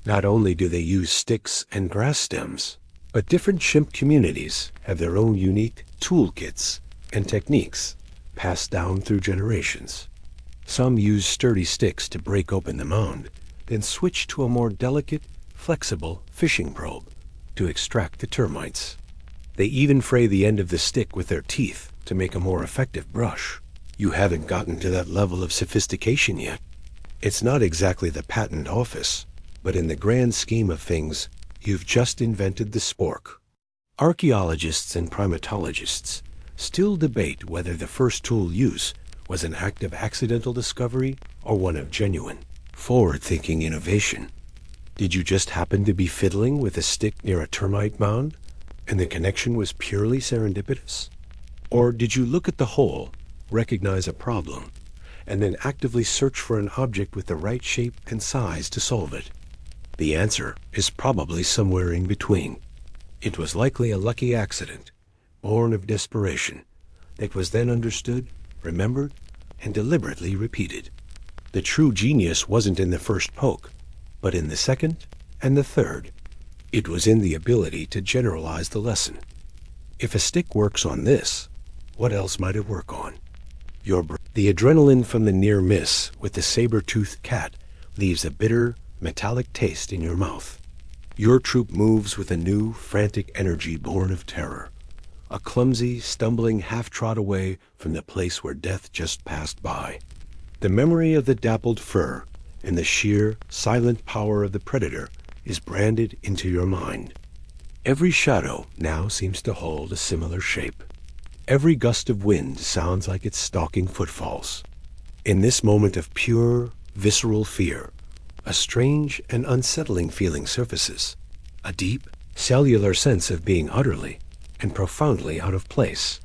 Not only do they use sticks and grass stems, but different chimp communities have their own unique toolkits and techniques passed down through generations. Some use sturdy sticks to break open the mound, then switch to a more delicate, flexible fishing probe to extract the termites. They even fray the end of the stick with their teeth to make a more effective brush. You haven't gotten to that level of sophistication yet. It's not exactly the patent office, but in the grand scheme of things, you've just invented the spork. Archaeologists and primatologists still debate whether the first tool use was an act of accidental discovery or one of genuine, forward-thinking innovation. Did you just happen to be fiddling with a stick near a termite mound, and the connection was purely serendipitous? Or did you look at the hole, recognize a problem, and then actively search for an object with the right shape and size to solve it? The answer is probably somewhere in between. It was likely a lucky accident, born of desperation, that was then understood, remembered, and deliberately repeated. The true genius wasn't in the first poke, but in the second and the third. It was in the ability to generalize the lesson. If a stick works on this, what else might it work on? The adrenaline from the near miss with the saber-toothed cat leaves a bitter, metallic taste in your mouth. Your troop moves with a new, frantic energy born of terror, a clumsy, stumbling half-trot away from the place where death just passed by. The memory of the dappled fur and the sheer, silent power of the predator is branded into your mind. Every shadow now seems to hold a similar shape. Every gust of wind sounds like it's stalking footfalls. In this moment of pure, visceral fear, a strange and unsettling feeling surfaces, a deep, cellular sense of being utterly and profoundly out of place.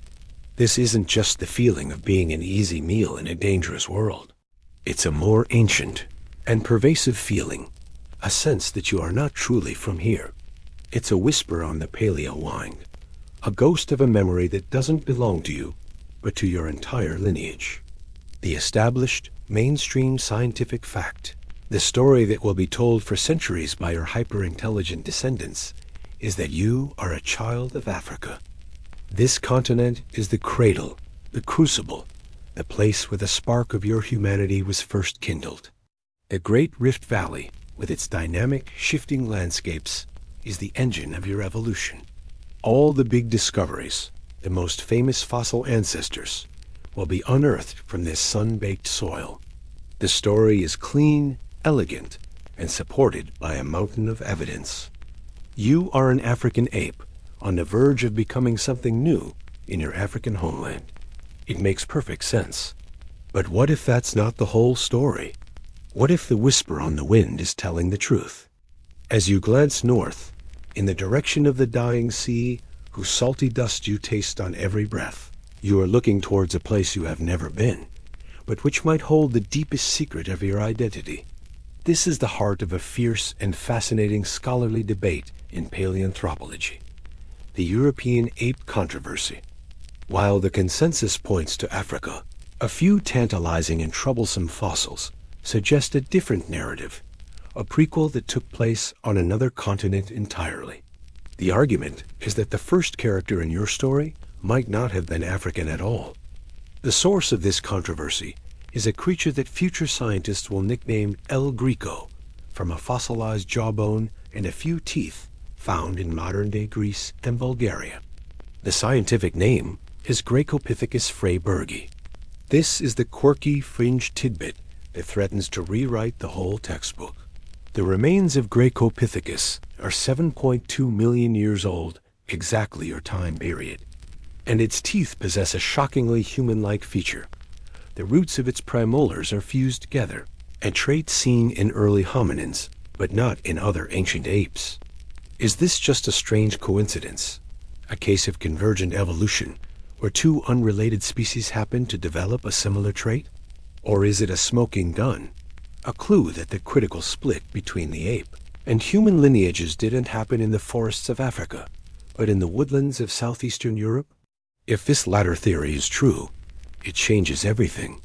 This isn't just the feeling of being an easy meal in a dangerous world. It's a more ancient and pervasive feeling, a sense that you are not truly from here. It's a whisper on the paleo wind, a ghost of a memory that doesn't belong to you, but to your entire lineage. The established, mainstream scientific fact, the story that will be told for centuries by your hyper-intelligent descendants, is that you are a child of Africa. This continent is the cradle, the crucible, the place where the spark of your humanity was first kindled. The Great Rift Valley, with its dynamic, shifting landscapes, is the engine of your evolution. All the big discoveries, the most famous fossil ancestors, will be unearthed from this sun-baked soil. The story is clean, elegant, and supported by a mountain of evidence. You are an African ape, on the verge of becoming something new in your African homeland. It makes perfect sense. But what if that's not the whole story? What if the whisper on the wind is telling the truth? As you glance north, in the direction of the dying sea, whose salty dust you taste on every breath, you are looking towards a place you have never been, but which might hold the deepest secret of your identity. This is the heart of a fierce and fascinating scholarly debate in paleoanthropology, the European ape controversy. While the consensus points to Africa, a few tantalizing and troublesome fossils suggest a different narrative, a prequel that took place on another continent entirely. The argument is that the first character in your story might not have been African at all. The source of this controversy is a creature that future scientists will nickname El Greco, from a fossilized jawbone and a few teeth found in modern-day Greece and Bulgaria. The scientific name is Graecopithecus freybergi. This is the quirky fringe tidbit that threatens to rewrite the whole textbook. The remains of Graecopithecus are 7.2 million years old, exactly your time period. And its teeth possess a shockingly human-like feature. The roots of its premolars are fused together, a trait seen in early hominins, but not in other ancient apes. Is this just a strange coincidence? A case of convergent evolution, where two unrelated species happen to develop a similar trait? Or is it a smoking gun, a clue that the critical split between the ape and human lineages didn't happen in the forests of Africa, but in the woodlands of southeastern Europe? If this latter theory is true, it changes everything.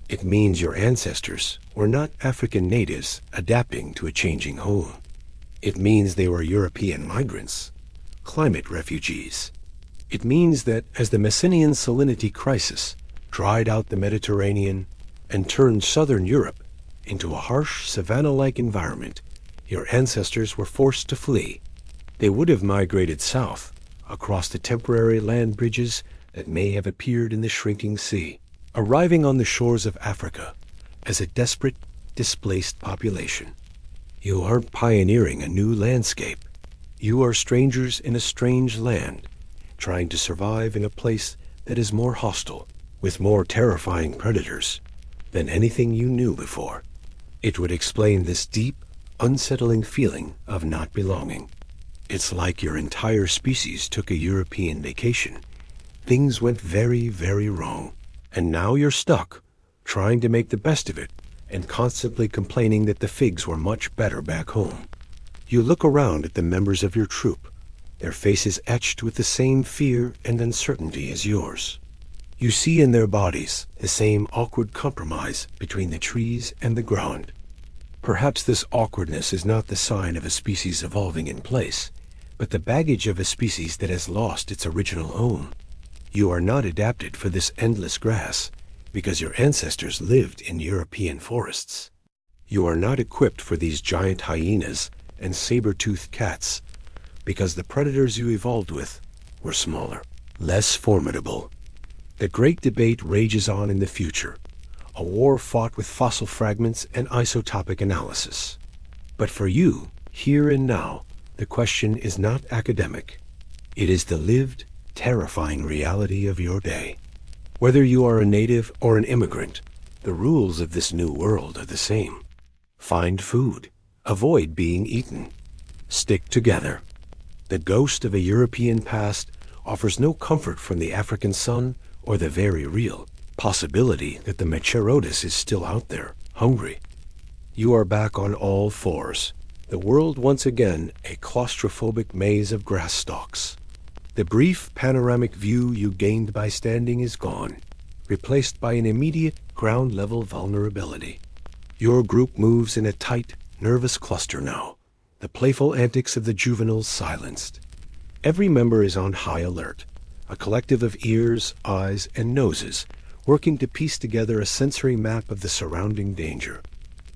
It means your ancestors were not African natives adapting to a changing home. It means they were European migrants, climate refugees. It means that as the Messinian salinity crisis dried out the Mediterranean and turned southern Europe into a harsh savanna-like environment, your ancestors were forced to flee. They would have migrated south, across the temporary land bridges that may have appeared in the shrinking sea, arriving on the shores of Africa as a desperate, displaced population. You aren't pioneering a new landscape. You are strangers in a strange land, trying to survive in a place that is more hostile, with more terrifying predators than anything you knew before. It would explain this deep, unsettling feeling of not belonging. It's like your entire species took a European vacation. Things went very, very wrong. And now you're stuck, trying to make the best of it, and constantly complaining that the figs were much better back home. You look around at the members of your troop, their faces etched with the same fear and uncertainty as yours. You see in their bodies the same awkward compromise between the trees and the ground. Perhaps this awkwardness is not the sign of a species evolving in place, but the baggage of a species that has lost its original home. You are not adapted for this endless grass because your ancestors lived in European forests. You are not equipped for these giant hyenas and saber-toothed cats because the predators you evolved with were smaller, less formidable. The great debate rages on in the future, a war fought with fossil fragments and isotopic analysis. But for you, here and now, the question is not academic. It is the lived, terrifying reality of your day. Whether you are a native or an immigrant, the rules of this new world are the same. Find food. Avoid being eaten. Stick together. The ghost of a European past offers no comfort from the African sun or the very real possibility that the Mecharodus is still out there, hungry. You are back on all fours, the world once again a claustrophobic maze of grass stalks. The brief panoramic view you gained by standing is gone, replaced by an immediate ground-level vulnerability. Your group moves in a tight, nervous cluster now, the playful antics of the juveniles silenced. Every member is on high alert, a collective of ears, eyes, and noses, working to piece together a sensory map of the surrounding danger.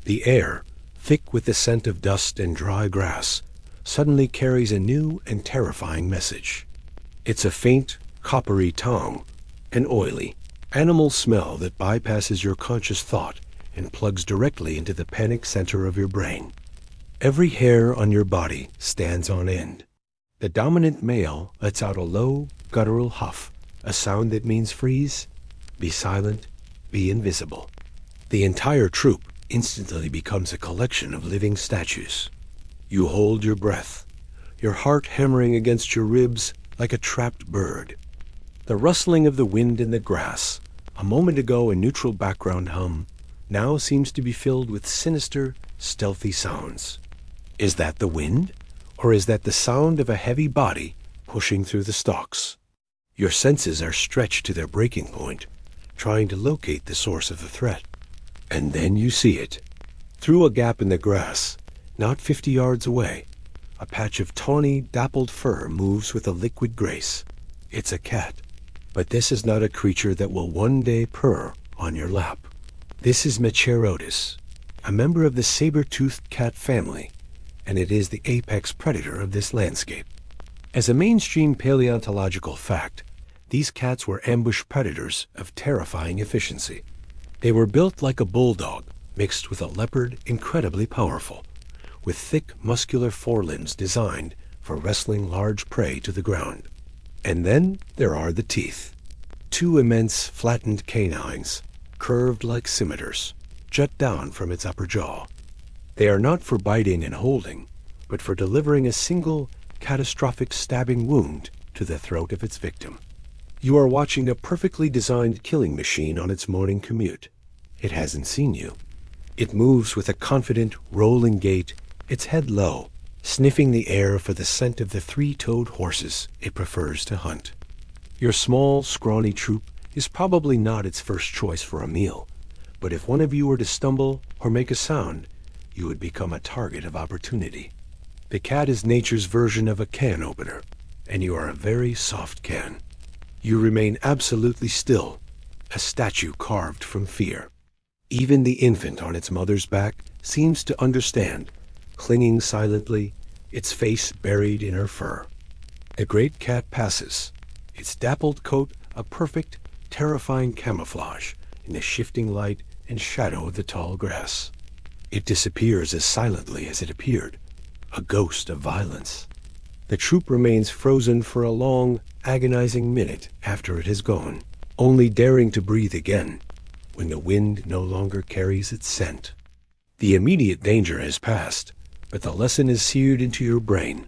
The air, thick with the scent of dust and dry grass, suddenly carries a new and terrifying message. It's a faint, coppery tong, an oily, animal smell that bypasses your conscious thought and plugs directly into the panic center of your brain. Every hair on your body stands on end. The dominant male lets out a low, guttural huff, a sound that means freeze, be silent, be invisible. The entire troop instantly becomes a collection of living statues. You hold your breath, your heart hammering against your ribs like a trapped bird. The rustling of the wind in the grass, a moment ago a neutral background hum, now seems to be filled with sinister, stealthy sounds. Is that the wind? Or is that the sound of a heavy body pushing through the stalks? Your senses are stretched to their breaking point, trying to locate the source of the threat. And then you see it. Through a gap in the grass, not 50 yards away, a patch of tawny, dappled fur moves with a liquid grace. It's a cat. But this is not a creature that will one day purr on your lap. This is Mecharodus, a member of the saber-toothed cat family, and it is the apex predator of this landscape. As a mainstream paleontological fact, these cats were ambush predators of terrifying efficiency. They were built like a bulldog, mixed with a leopard, incredibly powerful, with thick, muscular forelimbs designed for wrestling large prey to the ground. And then there are the teeth. Two immense, flattened canines, curved like scimitars, jut down from its upper jaw. They are not for biting and holding, but for delivering a single, catastrophic stabbing wound to the throat of its victim. You are watching a perfectly designed killing machine on its morning commute. It hasn't seen you. It moves with a confident, rolling gait, its head low, sniffing the air for the scent of the three-toed horses it prefers to hunt. Your small, scrawny troop is probably not its first choice for a meal, but if one of you were to stumble or make a sound, you would become a target of opportunity. The cat is nature's version of a can opener, and you are a very soft can. You remain absolutely still, a statue carved from fear. Even the infant on its mother's back seems to understand, clinging silently, its face buried in her fur. A great cat passes, its dappled coat a perfect, terrifying camouflage in the shifting light and shadow of the tall grass. It disappears as silently as it appeared, a ghost of violence. The troop remains frozen for a long, agonizing minute after it has gone, only daring to breathe again when the wind no longer carries its scent. The immediate danger has passed, but the lesson is seared into your brain.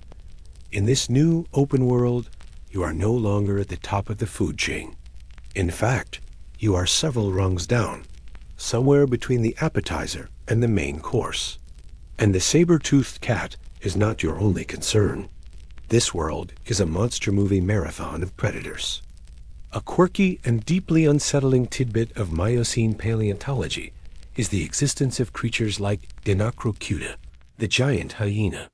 In this new, open world, you are no longer at the top of the food chain. In fact, you are several rungs down, somewhere between the appetizer and the main course. And the saber-toothed cat is not your only concern. This world is a monster movie marathon of predators. A quirky and deeply unsettling tidbit of Miocene paleontology is the existence of creatures like Dinocrocuta, the giant hyena.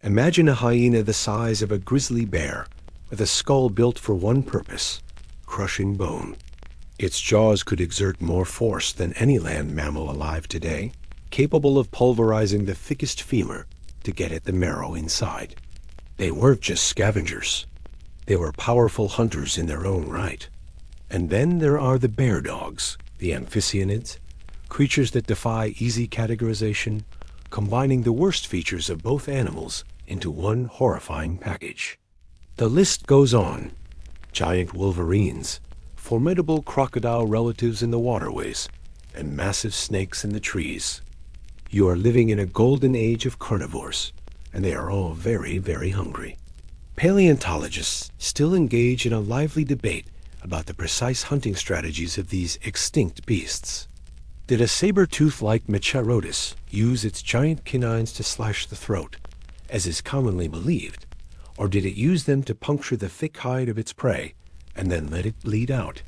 Imagine a hyena the size of a grizzly bear, with a skull built for one purpose, crushing bone. Its jaws could exert more force than any land mammal alive today, capable of pulverizing the thickest femur to get at the marrow inside. They weren't just scavengers. They were powerful hunters in their own right. And then there are the bear dogs, the amphicyonids, creatures that defy easy categorization, combining the worst features of both animals into one horrifying package. The list goes on. Giant wolverines, formidable crocodile relatives in the waterways, and massive snakes in the trees. You are living in a golden age of carnivores, and they are all very, very hungry. Paleontologists still engage in a lively debate about the precise hunting strategies of these extinct beasts. Did a saber-tooth-like Mecharodus use its giant canines to slash the throat, as is commonly believed, or did it use them to puncture the thick hide of its prey and then let it bleed out?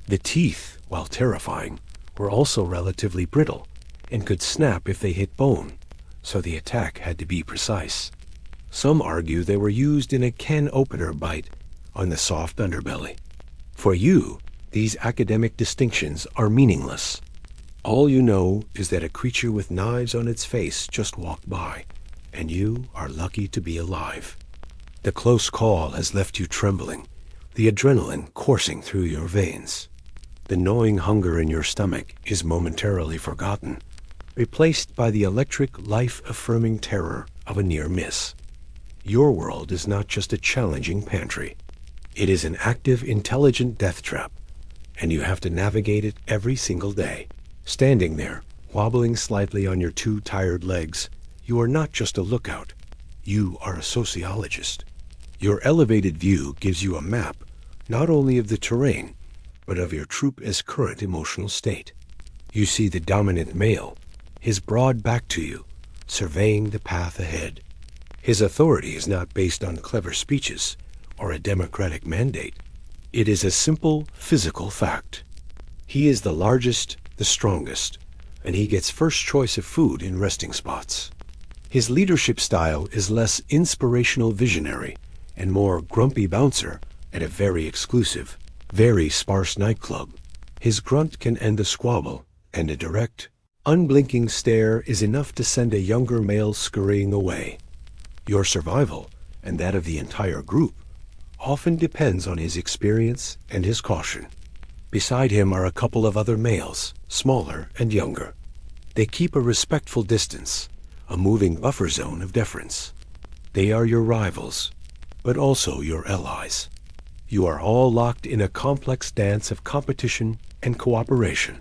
The teeth, while terrifying, were also relatively brittle and could snap if they hit bone, so the attack had to be precise. Some argue they were used in a can-opener bite on the soft underbelly. For you, these academic distinctions are meaningless. All you know is that a creature with knives on its face just walked by, and you are lucky to be alive. The close call has left you trembling, the adrenaline coursing through your veins. The gnawing hunger in your stomach is momentarily forgotten, replaced by the electric, life-affirming terror of a near miss. Your world is not just a challenging pantry. It is an active, intelligent death trap, and you have to navigate it every single day. Standing there, wobbling slightly on your two tired legs, you are not just a lookout. You are a sociologist. Your elevated view gives you a map, not only of the terrain, but of your troop's current emotional state. You see the dominant male, his broad back to you, surveying the path ahead. His authority is not based on clever speeches or a democratic mandate. It is a simple physical fact. He is the largest, the strongest, and he gets first choice of food in resting spots. His leadership style is less inspirational visionary and more grumpy bouncer at a very exclusive, very sparse nightclub. His grunt can end a squabble, and a direct, unblinking stare is enough to send a younger male scurrying away. Your survival, and that of the entire group, often depends on his experience and his caution. Beside him are a couple of other males, smaller and younger. They keep a respectful distance, a moving buffer zone of deference. They are your rivals, but also your allies. You are all locked in a complex dance of competition and cooperation.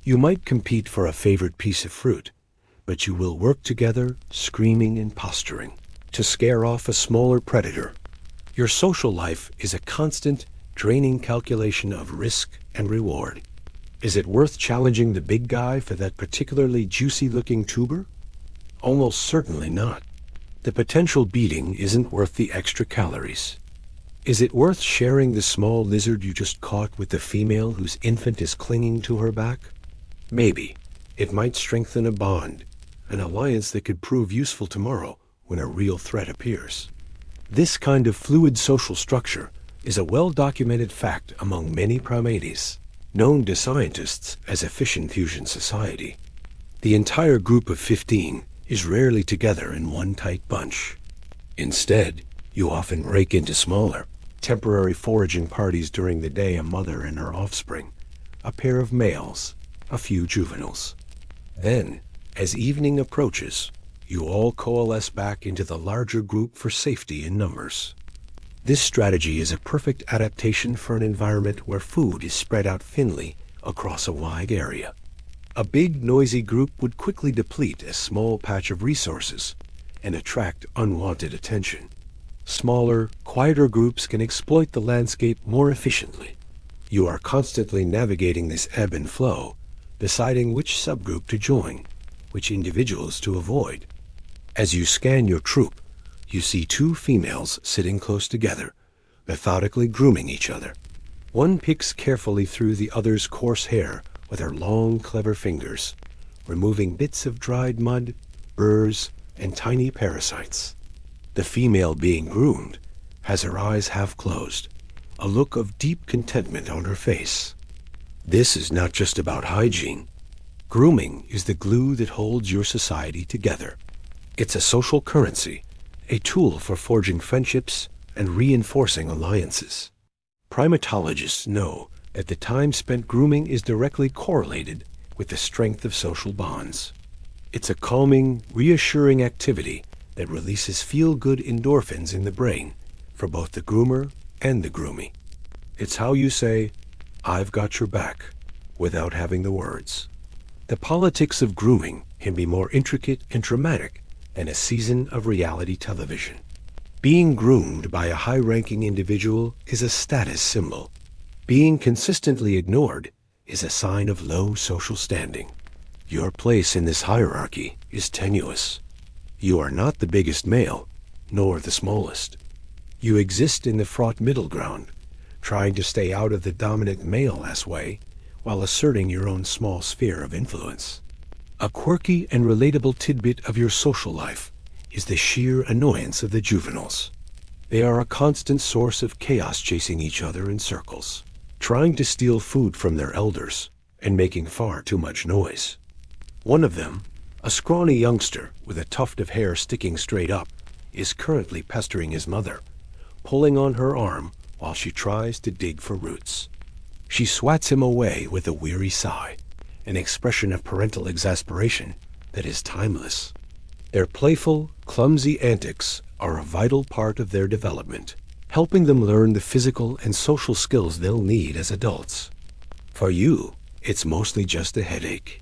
You might compete for a favorite piece of fruit, but you will work together, screaming and posturing, to scare off a smaller predator. Your social life is a constant, draining calculation of risk and reward. Is it worth challenging the big guy for that particularly juicy-looking tuber? Almost certainly not. The potential beating isn't worth the extra calories. Is it worth sharing the small lizard you just caught with the female whose infant is clinging to her back? Maybe. It might strengthen a bond, an alliance that could prove useful tomorrow when a real threat appears. This kind of fluid social structure is a well-documented fact among many primates, known to scientists as a fission fusion society. The entire group of 15 is rarely together in one tight bunch. Instead, you often break into smaller, temporary foraging parties during the day, a mother and her offspring, a pair of males, a few juveniles. Then, as evening approaches, you all coalesce back into the larger group for safety in numbers. This strategy is a perfect adaptation for an environment where food is spread out thinly across a wide area. A big, noisy group would quickly deplete a small patch of resources and attract unwanted attention. Smaller, quieter groups can exploit the landscape more efficiently. You are constantly navigating this ebb and flow, deciding which subgroup to join, which individuals to avoid. As you scan your troop, you see two females sitting close together, methodically grooming each other. One picks carefully through the other's coarse hair with her long, clever fingers, removing bits of dried mud, burrs, and tiny parasites. The female being groomed has her eyes half closed, a look of deep contentment on her face. This is not just about hygiene. Grooming is the glue that holds your society together. It's a social currency, a tool for forging friendships and reinforcing alliances. Primatologists know that the time spent grooming is directly correlated with the strength of social bonds. It's a calming, reassuring activity that releases feel-good endorphins in the brain for both the groomer and the groomee. It's how you say, "I've got your back," without having the words. The politics of grooming can be more intricate and dramatic than a season of reality television. Being groomed by a high-ranking individual is a status symbol. Being consistently ignored is a sign of low social standing. Your place in this hierarchy is tenuous. You are not the biggest male, nor the smallest. You exist in the fraught middle ground, trying to stay out of the dominant male-ass way while asserting your own small sphere of influence. A quirky and relatable tidbit of your social life is the sheer annoyance of the juveniles. They are a constant source of chaos, chasing each other in circles, trying to steal food from their elders, and making far too much noise. One of them, a scrawny youngster with a tuft of hair sticking straight up, is currently pestering his mother, pulling on her arm while she tries to dig for roots. She swats him away with a weary sigh, an expression of parental exasperation that is timeless. Their playful, clumsy antics are a vital part of their development, helping them learn the physical and social skills they'll need as adults. For you, it's mostly just a headache.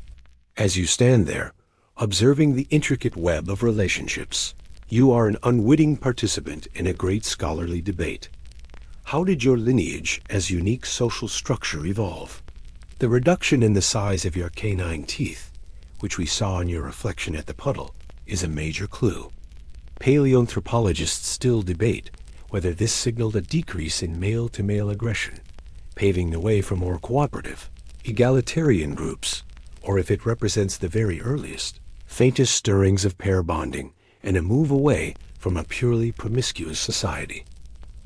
As you stand there, observing the intricate web of relationships, you are an unwitting participant in a great scholarly debate. How did your lineage as unique social structure evolve? The reduction in the size of your canine teeth, which we saw in your reflection at the puddle, is a major clue. Paleoanthropologists still debate whether this signaled a decrease in male-to-male aggression, paving the way for more cooperative, egalitarian groups, or if it represents the very earliest, faintest stirrings of pair bonding and a move away from a purely promiscuous society.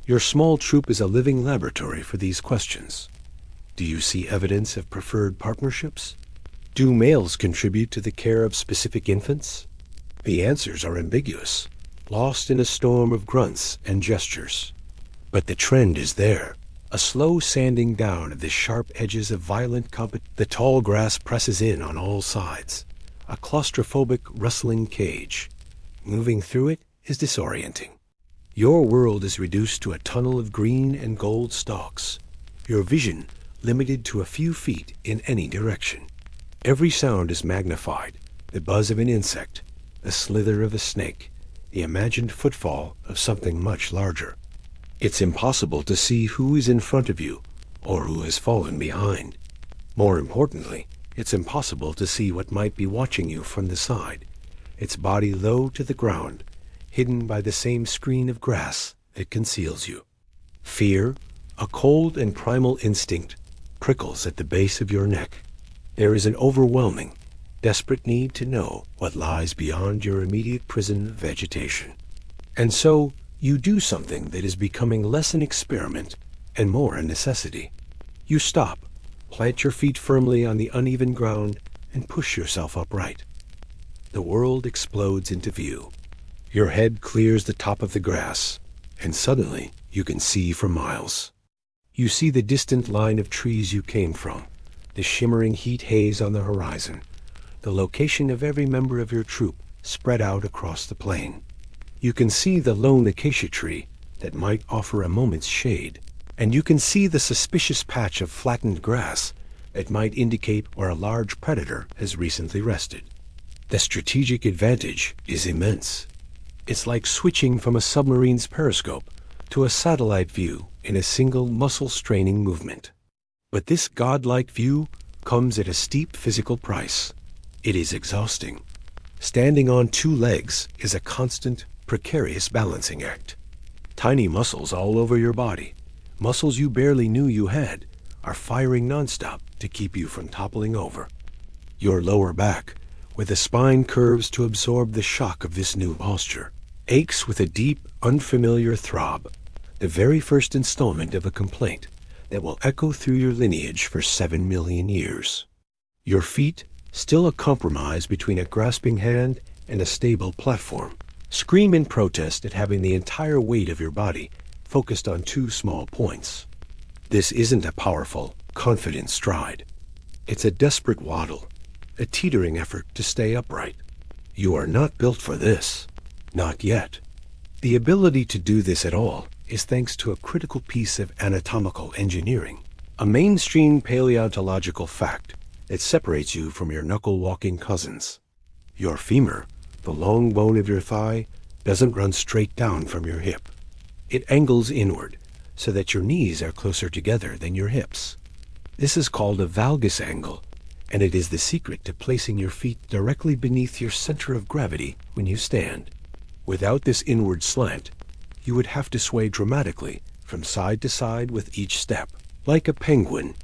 Your small troop is a living laboratory for these questions. Do you see evidence of preferred partnerships? Do males contribute to the care of specific infants? The answers are ambiguous, lost in a storm of grunts and gestures. But the trend is there, a slow sanding down of the sharp edges of violent competition. The tall grass presses in on all sides, a claustrophobic, rustling cage. Moving through it is disorienting. Your world is reduced to a tunnel of green and gold stalks, your vision limited to a few feet in any direction. Every sound is magnified, the buzz of an insect, the slither of a snake, the imagined footfall of something much larger. It's impossible to see who is in front of you or who has fallen behind. More importantly, it's impossible to see what might be watching you from the side, its body low to the ground, hidden by the same screen of grass that conceals you. Fear, a cold and primal instinct, prickles at the base of your neck. There is an overwhelming, desperate need to know what lies beyond your immediate prison of vegetation. And so, you do something that is becoming less an experiment and more a necessity. You stop, plant your feet firmly on the uneven ground, and push yourself upright. The world explodes into view. Your head clears the top of the grass, and suddenly you can see for miles. You see the distant line of trees you came from, the shimmering heat haze on the horizon, the location of every member of your troop spread out across the plain. You can see the lone acacia tree that might offer a moment's shade, and you can see the suspicious patch of flattened grass that might indicate where a large predator has recently rested. The strategic advantage is immense. It's like switching from a submarine's periscope to a satellite view in a single muscle-straining movement. But this godlike view comes at a steep physical price. It is exhausting. Standing on two legs is a constant, precarious balancing act. Tiny muscles all over your body, muscles you barely knew you had, are firing nonstop to keep you from toppling over. Your lower back, where the spine curves to absorb the shock of this new posture, aches with a deep, unfamiliar throb, the very first installment of a complaint that will echo through your lineage for 7 million years. Your feet, still a compromise between a grasping hand and a stable platform, scream in protest at having the entire weight of your body focused on two small points. This isn't a powerful, confident stride. It's a desperate waddle, a teetering effort to stay upright. You are not built for this. Not yet. The ability to do this at all is thanks to a critical piece of anatomical engineering, a mainstream paleontological fact that separates you from your knuckle-walking cousins. Your femur, the long bone of your thigh, doesn't run straight down from your hip. It angles inward, so that your knees are closer together than your hips. This is called a valgus angle, and it is the secret to placing your feet directly beneath your center of gravity when you stand. Without this inward slant, you would have to sway dramatically from side to side with each step, like a penguin,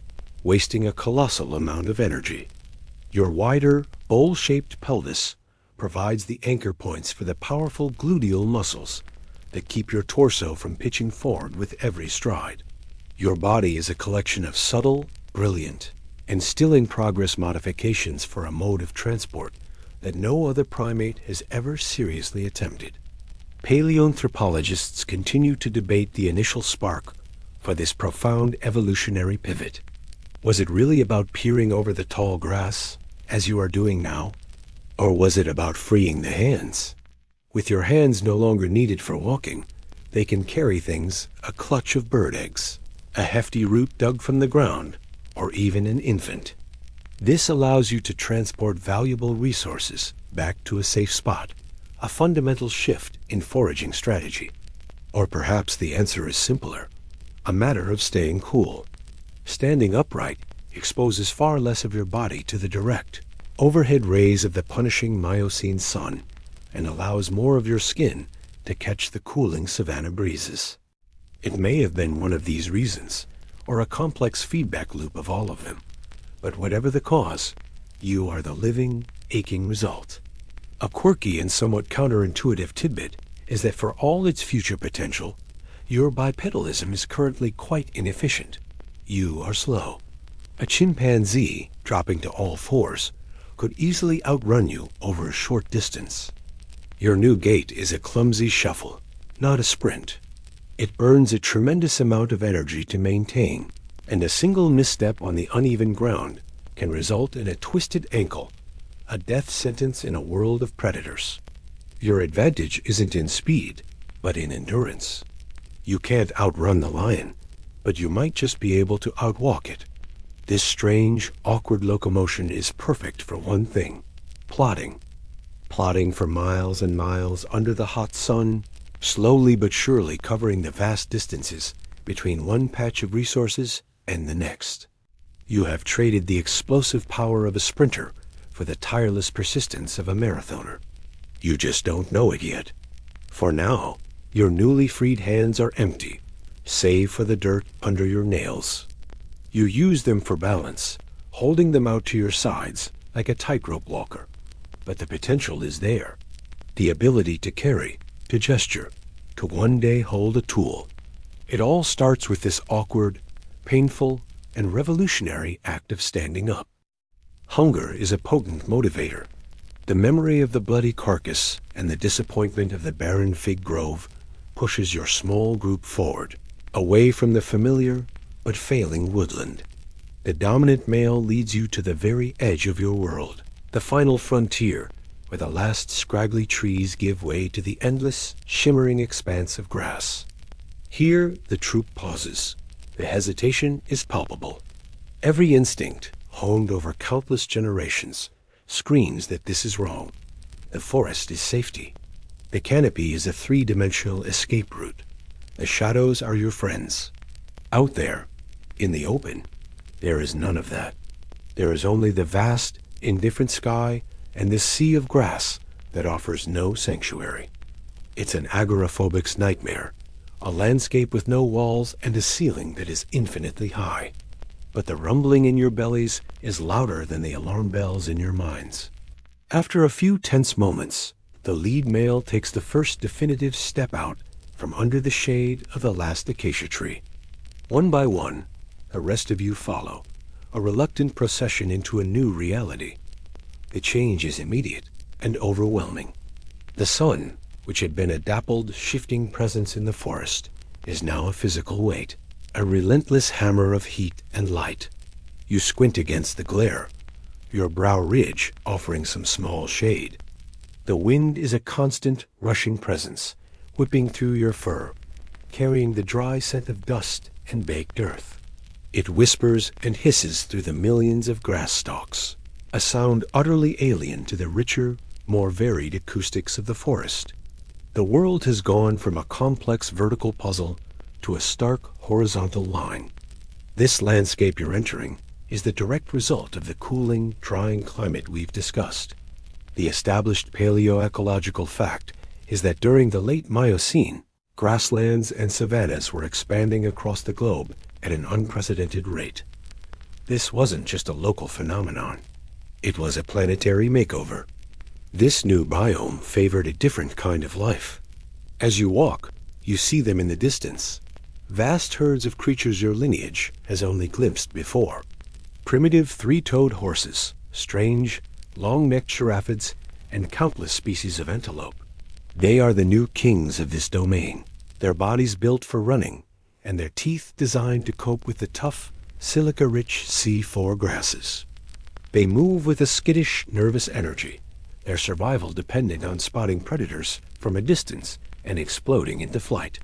wasting a colossal amount of energy. Your wider, bowl-shaped pelvis provides the anchor points for the powerful gluteal muscles that keep your torso from pitching forward with every stride. Your body is a collection of subtle, brilliant, and still-in-progress modifications for a mode of transport that no other primate has ever seriously attempted. Paleoanthropologists continue to debate the initial spark for this profound evolutionary pivot. Was it really about peering over the tall grass, as you are doing now? Or was it about freeing the hands? With your hands no longer needed for walking, they can carry things, a clutch of bird eggs, a hefty root dug from the ground, or even an infant. This allows you to transport valuable resources back to a safe spot, a fundamental shift in foraging strategy. Or perhaps the answer is simpler, a matter of staying cool. Standing upright exposes far less of your body to the direct, overhead rays of the punishing Miocene sun and allows more of your skin to catch the cooling savanna breezes. It may have been one of these reasons, or a complex feedback loop of all of them. But whatever the cause, you are the living, aching result. A quirky and somewhat counterintuitive tidbit is that for all its future potential, your bipedalism is currently quite inefficient. You are slow. A chimpanzee, dropping to all fours, could easily outrun you over a short distance. Your new gait is a clumsy shuffle, not a sprint. It burns a tremendous amount of energy to maintain, and a single misstep on the uneven ground can result in a twisted ankle, a death sentence in a world of predators. Your advantage isn't in speed, but in endurance. You can't outrun the lion, but you might just be able to outwalk it. This strange, awkward locomotion is perfect for one thing: plodding. Plodding for miles and miles under the hot sun, slowly but surely covering the vast distances between one patch of resources and the next. You have traded the explosive power of a sprinter for the tireless persistence of a marathoner. You just don't know it yet. For now, your newly freed hands are empty, save for the dirt under your nails. You use them for balance, holding them out to your sides like a tightrope walker. But the potential is there. The ability to carry, to gesture, to one day hold a tool. It all starts with this awkward, painful, and revolutionary act of standing up. Hunger is a potent motivator. The memory of the bloody carcass and the disappointment of the barren fig grove pushes your small group forward, away from the familiar but failing woodland. The dominant male leads you to the very edge of your world, the final frontier, where the last scraggly trees give way to the endless, shimmering expanse of grass. Here the troop pauses. The hesitation is palpable. Every instinct, honed over countless generations, screams that this is wrong. The forest is safety. The canopy is a three-dimensional escape route. The shadows are your friends. Out there, in the open, there is none of that. There is only the vast, indifferent sky and this sea of grass that offers no sanctuary. It's an agoraphobic's nightmare, a landscape with no walls and a ceiling that is infinitely high. But the rumbling in your bellies is louder than the alarm bells in your minds. After a few tense moments, the lead male takes the first definitive step out from under the shade of the last acacia tree. One by one, the rest of you follow, a reluctant procession into a new reality. The change is immediate and overwhelming. The sun, which had been a dappled, shifting presence in the forest, is now a physical weight, a relentless hammer of heat and light. You squint against the glare, your brow ridge offering some small shade. The wind is a constant, rushing presence, whipping through your fur, carrying the dry scent of dust and baked earth. It whispers and hisses through the millions of grass stalks, a sound utterly alien to the richer, more varied acoustics of the forest. The world has gone from a complex vertical puzzle to a stark horizontal line. This landscape you're entering is the direct result of the cooling, drying climate we've discussed. The established paleoecological fact is that during the late Miocene, grasslands and savannas were expanding across the globe at an unprecedented rate. This wasn't just a local phenomenon. It was a planetary makeover. This new biome favored a different kind of life. As you walk, you see them in the distance. Vast herds of creatures your lineage has only glimpsed before. Primitive three-toed horses, strange, long-necked giraffids, and countless species of antelope. They are the new kings of this domain, their bodies built for running, and their teeth designed to cope with the tough, silica-rich C4 grasses. They move with a skittish, nervous energy, their survival dependent on spotting predators from a distance and exploding into flight.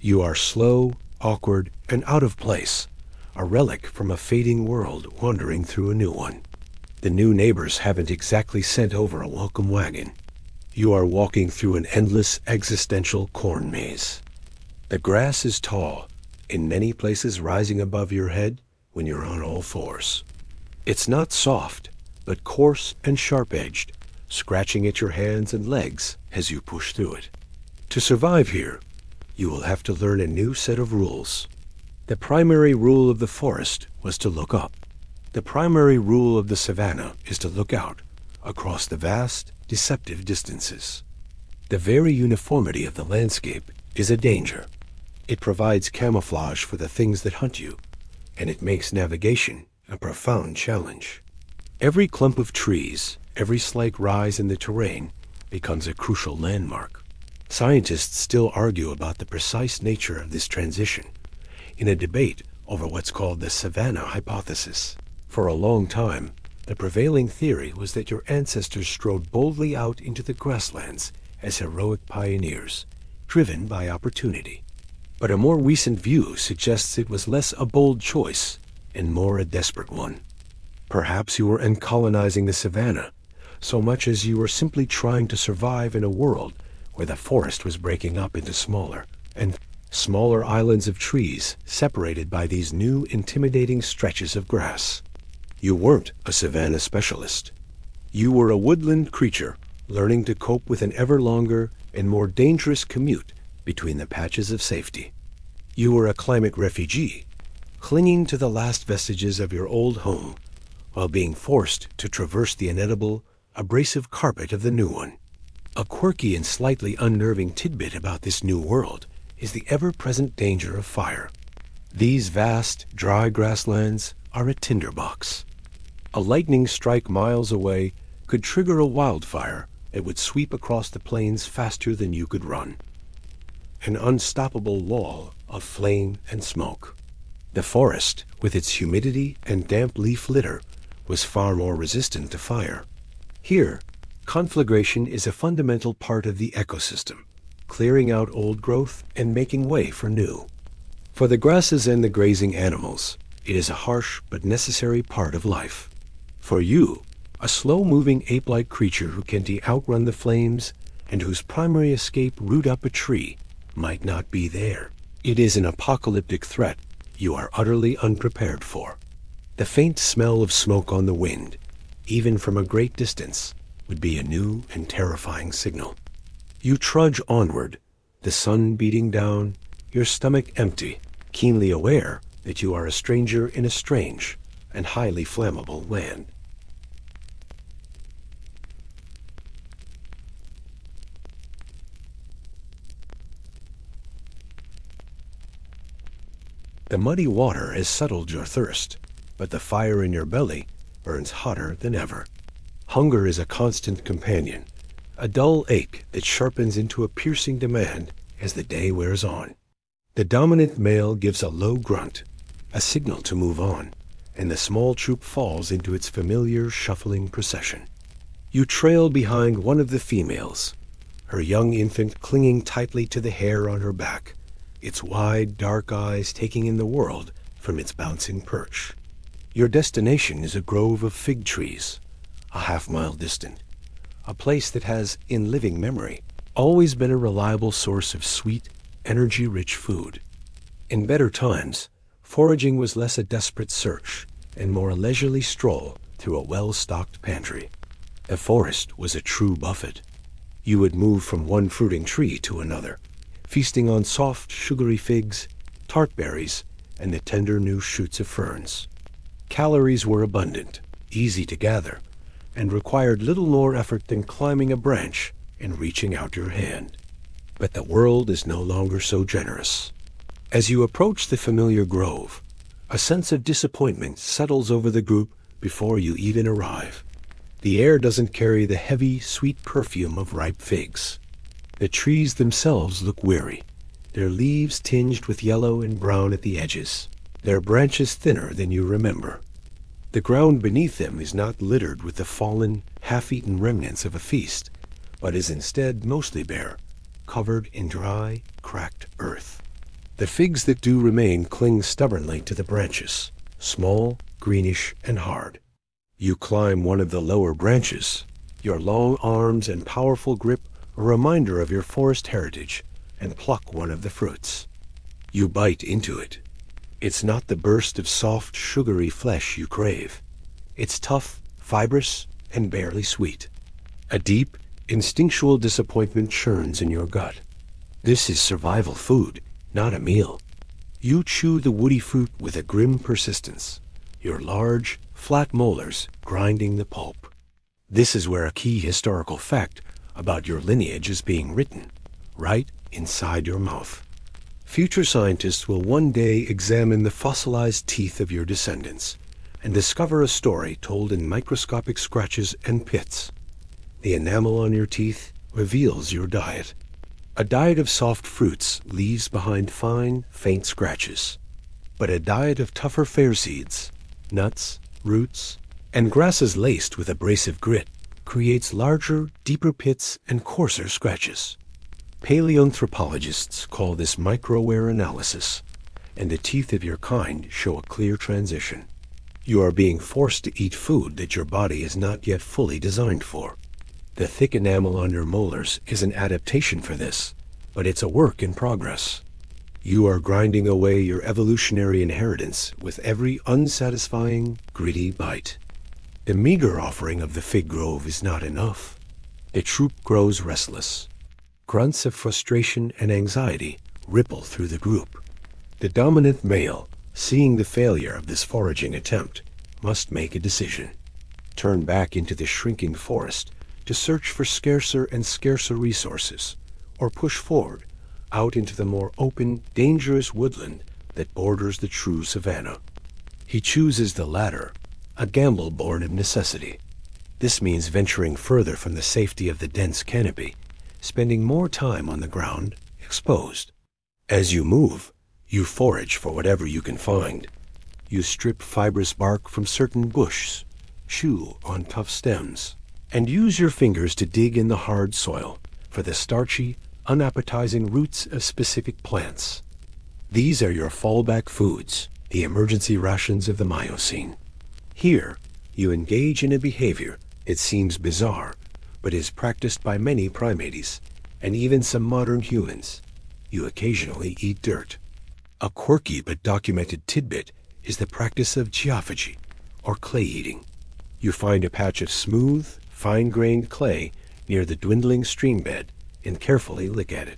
You are slow, awkward, and out of place, a relic from a fading world wandering through a new one. The new neighbors haven't exactly sent over a welcome wagon. You are walking through an endless existential corn maze. The grass is tall, in many places rising above your head when you're on all fours. It's not soft, but coarse and sharp-edged, scratching at your hands and legs as you push through it. To survive here, you will have to learn a new set of rules. The primary rule of the forest was to look up. The primary rule of the savanna is to look out across the vast, deceptive distances. The very uniformity of the landscape is a danger. It provides camouflage for the things that hunt you, and it makes navigation a profound challenge. Every clump of trees, every slight rise in the terrain becomes a crucial landmark. Scientists still argue about the precise nature of this transition in a debate over what's called the savanna hypothesis. For a long time, the prevailing theory was that your ancestors strode boldly out into the grasslands as heroic pioneers, driven by opportunity. But a more recent view suggests it was less a bold choice and more a desperate one. Perhaps you were uncolonizing the savanna so much as you were simply trying to survive in a world where the forest was breaking up into smaller islands of trees separated by these new intimidating stretches of grass. You weren't a savanna specialist. You were a woodland creature learning to cope with an ever longer and more dangerous commute between the patches of safety. You were a climate refugee, clinging to the last vestiges of your old home while being forced to traverse the inedible, abrasive carpet of the new one. A quirky and slightly unnerving tidbit about this new world is the ever-present danger of fire. These vast, dry grasslands are a tinderbox. A lightning strike miles away could trigger a wildfire that would sweep across the plains faster than you could run. An unstoppable wall of flame and smoke. The forest, with its humidity and damp leaf litter, was far more resistant to fire. Here, conflagration is a fundamental part of the ecosystem, clearing out old growth and making way for new. For the grasses and the grazing animals, it is a harsh but necessary part of life. For you, a slow-moving ape-like creature who can outrun the flames and whose primary escape route up a tree might not be there. It is an apocalyptic threat you are utterly unprepared for. The faint smell of smoke on the wind, even from a great distance, would be a new and terrifying signal. You trudge onward, the sun beating down, your stomach empty, keenly aware that you are a stranger in a strange and highly flammable land. The muddy water has settled your thirst, but the fire in your belly burns hotter than ever. Hunger is a constant companion, a dull ache that sharpens into a piercing demand as the day wears on. The dominant male gives a low grunt, a signal to move on, and the small troop falls into its familiar shuffling procession. You trail behind one of the females, her young infant clinging tightly to the hair on her back, its wide, dark eyes taking in the world from its bouncing perch. Your destination is a grove of fig trees, a half-mile distant, a place that has, in living memory, always been a reliable source of sweet, energy-rich food. In better times, foraging was less a desperate search and more a leisurely stroll through a well-stocked pantry. A forest was a true buffet. You would move from one fruiting tree to another, feasting on soft, sugary figs, tart berries, and the tender new shoots of ferns. Calories were abundant, easy to gather, and required little more effort than climbing a branch and reaching out your hand. But the world is no longer so generous. As you approach the familiar grove, a sense of disappointment settles over the group before you even arrive. The air doesn't carry the heavy, sweet perfume of ripe figs. The trees themselves look weary, their leaves tinged with yellow and brown at the edges, their branches thinner than you remember. The ground beneath them is not littered with the fallen, half-eaten remnants of a feast, but is instead mostly bare, covered in dry, cracked earth. The figs that do remain cling stubbornly to the branches, small, greenish, and hard. You climb one of the lower branches, your long arms and powerful grip a reminder of your forest heritage, and pluck one of the fruits. You bite into it. It's not the burst of soft, sugary flesh you crave. It's tough, fibrous, and barely sweet. A deep, instinctual disappointment churns in your gut. This is survival food, not a meal. You chew the woody fruit with a grim persistence, your large, flat molars grinding the pulp. This is where a key historical fact about your lineage is being written, right inside your mouth. Future scientists will one day examine the fossilized teeth of your descendants and discover a story told in microscopic scratches and pits. The enamel on your teeth reveals your diet. A diet of soft fruits leaves behind fine, faint scratches. But a diet of tougher fair seeds, nuts, roots, and grasses laced with abrasive grit creates larger, deeper pits and coarser scratches. Paleoanthropologists call this microwear analysis, and the teeth of your kind show a clear transition. You are being forced to eat food that your body is not yet fully designed for. The thick enamel on your molars is an adaptation for this, but it's a work in progress. You are grinding away your evolutionary inheritance with every unsatisfying, gritty bite. The meager offering of the fig grove is not enough. The troop grows restless. Grunts of frustration and anxiety ripple through the group. The dominant male, seeing the failure of this foraging attempt, must make a decision. Turn back into the shrinking forest to search for scarcer and scarcer resources, or push forward out into the more open, dangerous woodland that borders the true savanna. He chooses the latter, a gamble born of necessity. This means venturing further from the safety of the dense canopy, spending more time on the ground, exposed. As you move, you forage for whatever you can find. You strip fibrous bark from certain bushes, chew on tough stems, and use your fingers to dig in the hard soil for the starchy, unappetizing roots of specific plants. These are your fallback foods, the emergency rations of the Miocene. Here, you engage in a behavior that seems bizarre, but is practiced by many primates, and even some modern humans. You occasionally eat dirt. A quirky but documented tidbit is the practice of geophagy, or clay eating. You find a patch of smooth, fine-grained clay near the dwindling stream bed and carefully lick at it.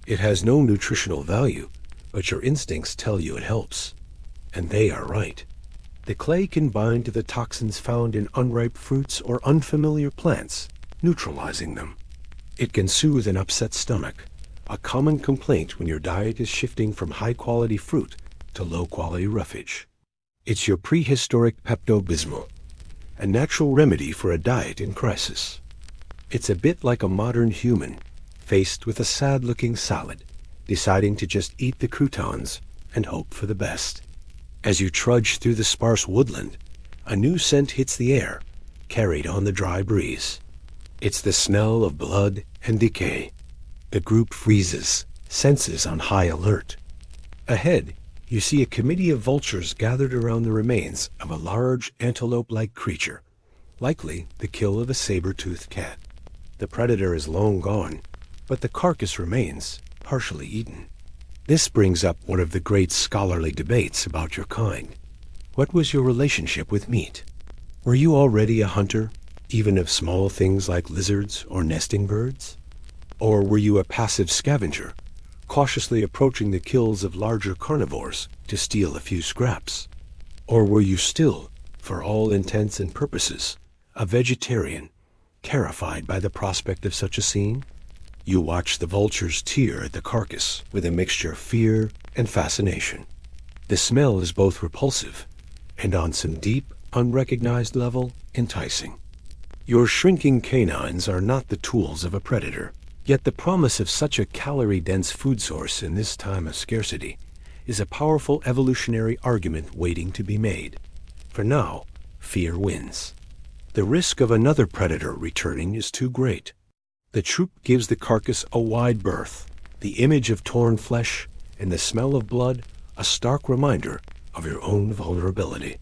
It has no nutritional value, but your instincts tell you it helps. And they are right. The clay can bind to the toxins found in unripe fruits or unfamiliar plants, neutralizing them. It can soothe an upset stomach, a common complaint when your diet is shifting from high-quality fruit to low-quality roughage. It's your prehistoric Pepto-Bismol, a natural remedy for a diet in crisis. It's a bit like a modern human, faced with a sad-looking salad, deciding to just eat the croutons and hope for the best. As you trudge through the sparse woodland, a new scent hits the air, carried on the dry breeze. It's the smell of blood and decay. The group freezes, senses on high alert. Ahead, you see a committee of vultures gathered around the remains of a large antelope-like creature, likely the kill of a saber-toothed cat. The predator is long gone, but the carcass remains, partially eaten. This brings up one of the great scholarly debates about your kind. What was your relationship with meat? Were you already a hunter, even of small things like lizards or nesting birds? Or were you a passive scavenger, cautiously approaching the kills of larger carnivores to steal a few scraps? Or were you still, for all intents and purposes, a vegetarian, terrified by the prospect of such a scene? You watch the vultures tear at the carcass with a mixture of fear and fascination. The smell is both repulsive and, on some deep, unrecognized level, enticing. Your shrinking canines are not the tools of a predator, yet the promise of such a calorie-dense food source in this time of scarcity is a powerful evolutionary argument waiting to be made. For now, fear wins. The risk of another predator returning is too great. The troop gives the carcass a wide berth, the image of torn flesh and the smell of blood a stark reminder of your own vulnerability.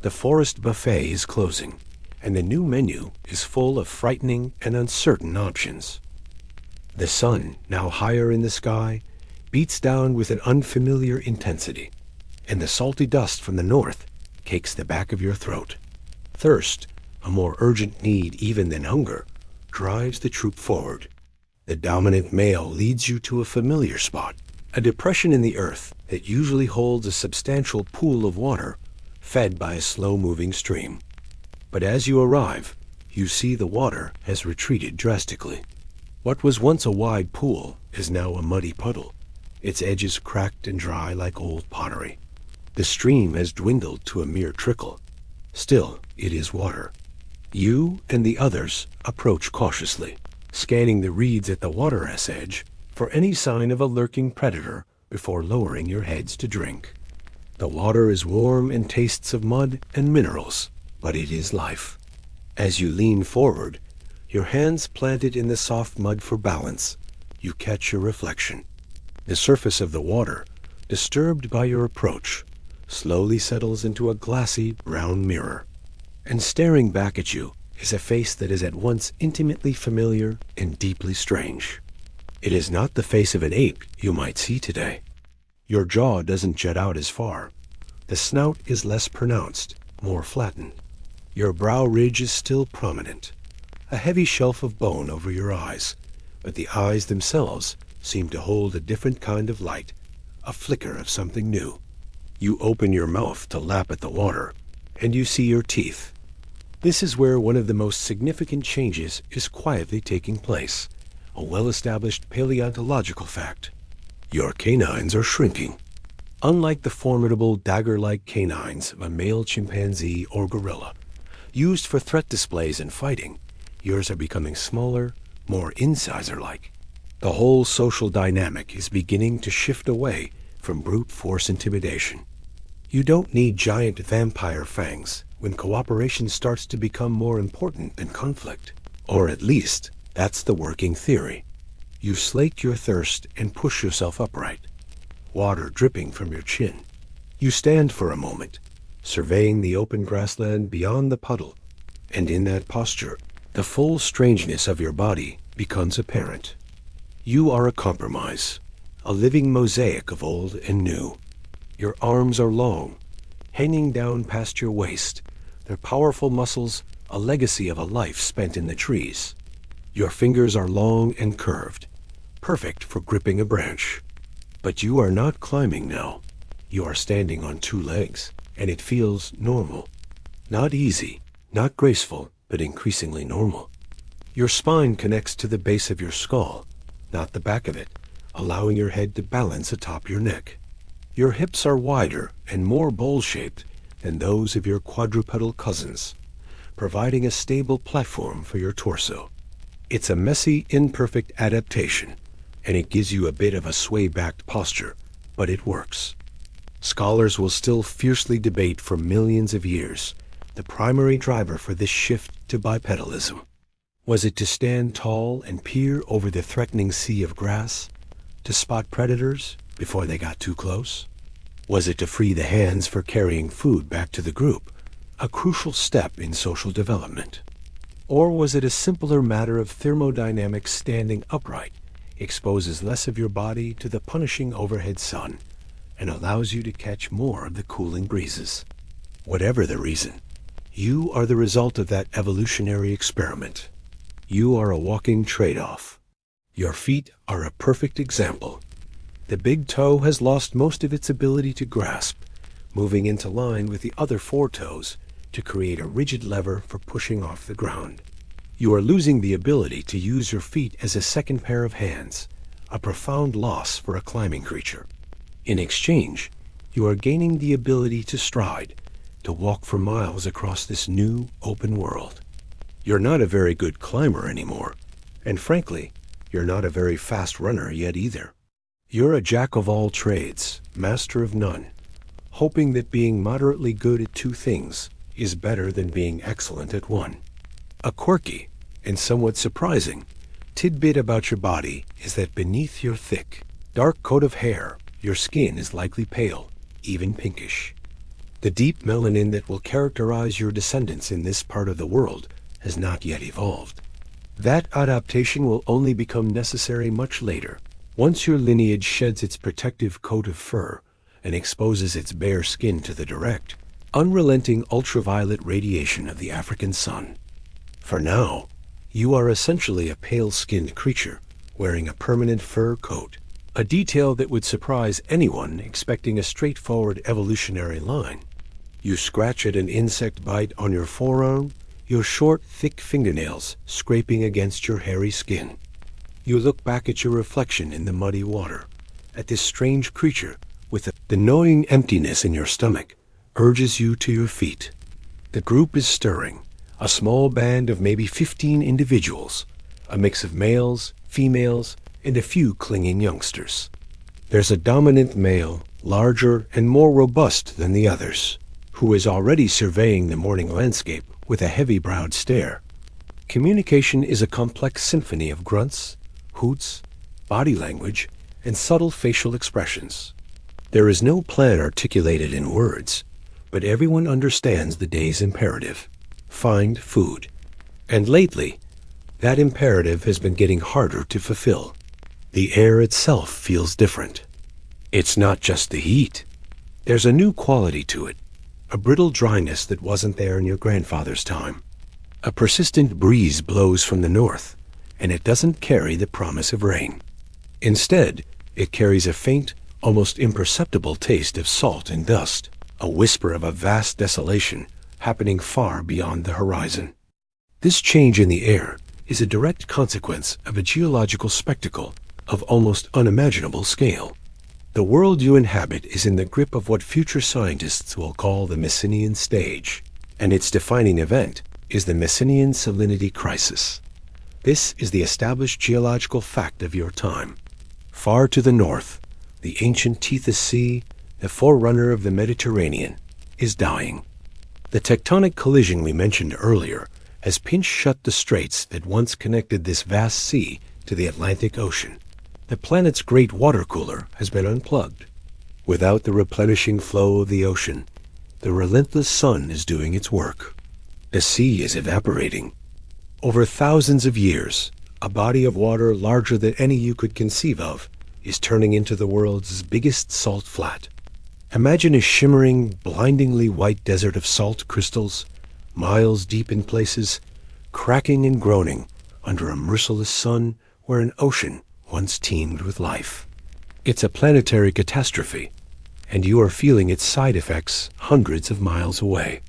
The forest buffet is closing, and the new menu is full of frightening and uncertain options. The sun, now higher in the sky, beats down with an unfamiliar intensity, and the salty dust from the north cakes the back of your throat. Thirst, a more urgent need even than hunger, drives the troop forward. The dominant male leads you to a familiar spot, a depression in the earth that usually holds a substantial pool of water fed by a slow-moving stream. But as you arrive, you see the water has retreated drastically. What was once a wide pool is now a muddy puddle, its edges cracked and dry like old pottery. The stream has dwindled to a mere trickle. Still, it is water. You and the others approach cautiously, scanning the reeds at the water's edge for any sign of a lurking predator before lowering your heads to drink. The water is warm and tastes of mud and minerals, but it is life. As you lean forward, your hands planted in the soft mud for balance, you catch your reflection. The surface of the water, disturbed by your approach, slowly settles into a glassy brown mirror. And staring back at you is a face that is at once intimately familiar and deeply strange. It is not the face of an ape you might see today. Your jaw doesn't jut out as far. The snout is less pronounced, more flattened. Your brow ridge is still prominent, a heavy shelf of bone over your eyes, but the eyes themselves seem to hold a different kind of light, a flicker of something new. You open your mouth to lap at the water, and you see your teeth. This is where one of the most significant changes is quietly taking place, a well-established paleontological fact. Your canines are shrinking. Unlike the formidable dagger-like canines of a male chimpanzee or gorilla, used for threat displays and fighting, yours are becoming smaller, more incisor-like. The whole social dynamic is beginning to shift away from brute force intimidation. You don't need giant vampire fangs when cooperation starts to become more important than conflict. Or at least, that's the working theory. You slake your thirst and push yourself upright, water dripping from your chin. You stand for a moment, surveying the open grassland beyond the puddle, and in that posture, the full strangeness of your body becomes apparent. You are a compromise, a living mosaic of old and new. Your arms are long, hanging down past your waist, their powerful muscles a legacy of a life spent in the trees. Your fingers are long and curved, perfect for gripping a branch. But you are not climbing now. You are standing on two legs, and it feels normal. Not easy, not graceful, but increasingly normal. Your spine connects to the base of your skull, not the back of it, allowing your head to balance atop your neck. Your hips are wider and more bowl-shaped than those of your quadrupedal cousins, providing a stable platform for your torso. It's a messy, imperfect adaptation, and it gives you a bit of a sway-backed posture, but it works. Scholars will still fiercely debate for millions of years the primary driver for this shift to bipedalism. Was it to stand tall and peer over the threatening sea of grass, to spot predators before they got too close? Was it to free the hands for carrying food back to the group, a crucial step in social development? Or was it a simpler matter of thermodynamics standing upright exposes less of your body to the punishing overhead sun and allows you to catch more of the cooling breezes. Whatever the reason, you are the result of that evolutionary experiment. You are a walking trade-off. Your feet are a perfect example. The big toe has lost most of its ability to grasp, moving into line with the other four toes to create a rigid lever for pushing off the ground. You are losing the ability to use your feet as a second pair of hands, a profound loss for a climbing creature. In exchange, you are gaining the ability to stride, to walk for miles across this new, open world. You're not a very good climber anymore, and frankly, you're not a very fast runner yet either. You're a jack of all trades, master of none, hoping that being moderately good at two things is better than being excellent at one. A quirky and somewhat surprising tidbit about your body is that beneath your thick, dark coat of hair, your skin is likely pale, even pinkish. The deep melanin that will characterize your descendants in this part of the world has not yet evolved. That adaptation will only become necessary much later, once your lineage sheds its protective coat of fur and exposes its bare skin to the direct, unrelenting ultraviolet radiation of the African sun. For now, you are essentially a pale-skinned creature wearing a permanent fur coat, a detail that would surprise anyone expecting a straightforward evolutionary line. You scratch at an insect bite on your forearm, your short, thick fingernails scraping against your hairy skin. You look back at your reflection in the muddy water, at this strange creature with the gnawing emptiness in your stomach urges you to your feet. The group is stirring, a small band of maybe 15 individuals, a mix of males, females, and a few clinging youngsters. There's a dominant male, larger and more robust than the others, who is already surveying the morning landscape with a heavy-browed stare. Communication is a complex symphony of grunts, hoots, body language, and subtle facial expressions. There is no plan articulated in words, but everyone understands the day's imperative: find food. And lately, that imperative has been getting harder to fulfill. The air itself feels different. It's not just the heat. There's a new quality to it, a brittle dryness that wasn't there in your grandfather's time. A persistent breeze blows from the north, and it doesn't carry the promise of rain. Instead, it carries a faint, almost imperceptible taste of salt and dust, a whisper of a vast desolation happening far beyond the horizon. This change in the air is a direct consequence of a geological spectacle of almost unimaginable scale. The world you inhabit is in the grip of what future scientists will call the Messinian stage, and its defining event is the Messinian salinity crisis. This is the established geological fact of your time. Far to the north, the ancient Tethys Sea, the forerunner of the Mediterranean, is dying. The tectonic collision we mentioned earlier has pinched shut the straits that once connected this vast sea to the Atlantic Ocean. The planet's great water cooler has been unplugged. Without the replenishing flow of the ocean, the relentless sun is doing its work. The sea is evaporating. Over thousands of years, a body of water larger than any you could conceive of is turning into the world's biggest salt flat. Imagine a shimmering, blindingly white desert of salt crystals, miles deep in places, cracking and groaning under a merciless sun where an ocean once teemed with life. It's a planetary catastrophe, and you are feeling its side effects hundreds of miles away.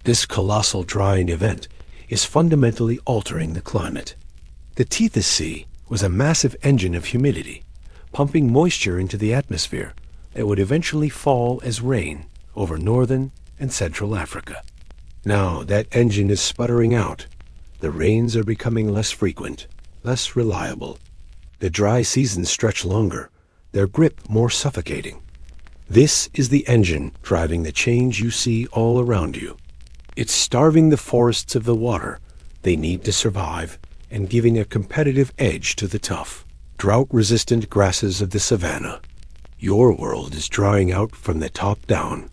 This colossal drying event is fundamentally altering the climate. The Tethys Sea was a massive engine of humidity, pumping moisture into the atmosphere that would eventually fall as rain over northern and central Africa. Now that engine is sputtering out. The rains are becoming less frequent, less reliable. The dry seasons stretch longer, their grip more suffocating. This is the engine driving the change you see all around you. It's starving the forests of the water they need to survive and giving a competitive edge to the tough, drought-resistant grasses of the savanna. Your world is drying out from the top down.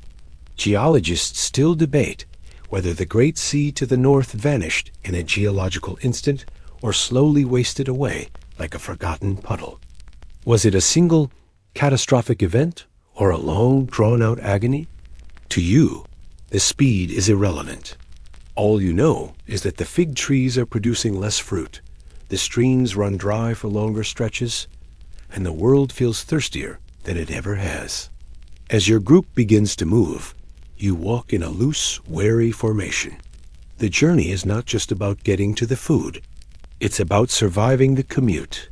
Geologists still debate whether the great sea to the north vanished in a geological instant or slowly wasted away like a forgotten puddle. Was it a single catastrophic event or a long, drawn-out agony? To you, the speed is irrelevant. All you know is that the fig trees are producing less fruit, the streams run dry for longer stretches, and the world feels thirstier than it ever has. As your group begins to move, you walk in a loose, wary formation. The journey is not just about getting to the food. It's about surviving the commute.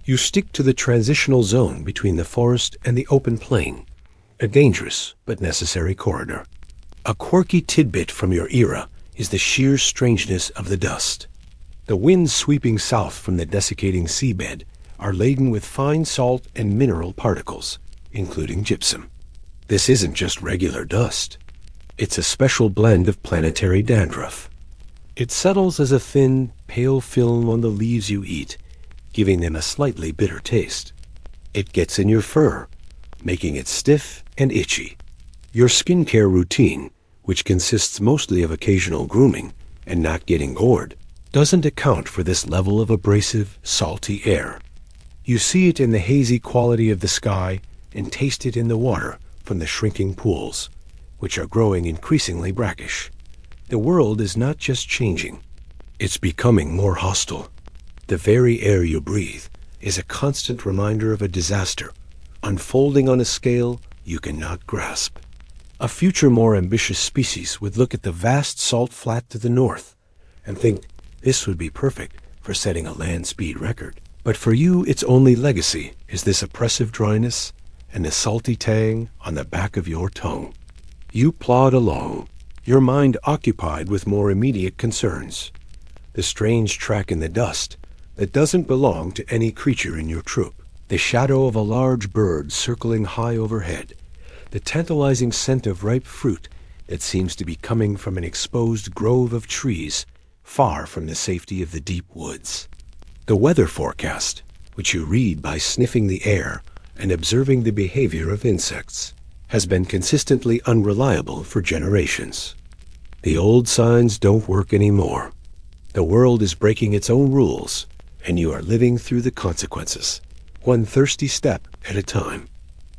You stick to the transitional zone between the forest and the open plain, a dangerous but necessary corridor. A quirky tidbit from your era is the sheer strangeness of the dust. The winds sweeping south from the desiccating seabed are laden with fine salt and mineral particles, including gypsum. This isn't just regular dust. It's a special blend of planetary dandruff. It settles as a thin, pale film on the leaves you eat, giving them a slightly bitter taste. It gets in your fur, making it stiff and itchy. Your skincare routine, which consists mostly of occasional grooming and not getting gored, doesn't account for this level of abrasive, salty air. You see it in the hazy quality of the sky and taste it in the water from the shrinking pools, which are growing increasingly brackish. The world is not just changing, it's becoming more hostile. The very air you breathe is a constant reminder of a disaster, unfolding on a scale you cannot grasp. A future more ambitious species would look at the vast salt flat to the north and think this would be perfect for setting a land speed record. But for you, its only legacy is this oppressive dryness and the salty tang on the back of your tongue. You plod along, your mind occupied with more immediate concerns. The strange track in the dust that doesn't belong to any creature in your troop. The shadow of a large bird circling high overhead. The tantalizing scent of ripe fruit that seems to be coming from an exposed grove of trees far from the safety of the deep woods. The weather forecast, which you read by sniffing the air and observing the behavior of insects, has been consistently unreliable for generations. The old signs don't work anymore. The world is breaking its own rules, and you are living through the consequences, one thirsty step at a time.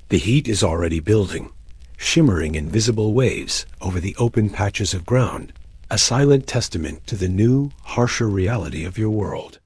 The heat is already building, shimmering in visible waves over the open patches of ground, a silent testament to the new, harsher reality of your world.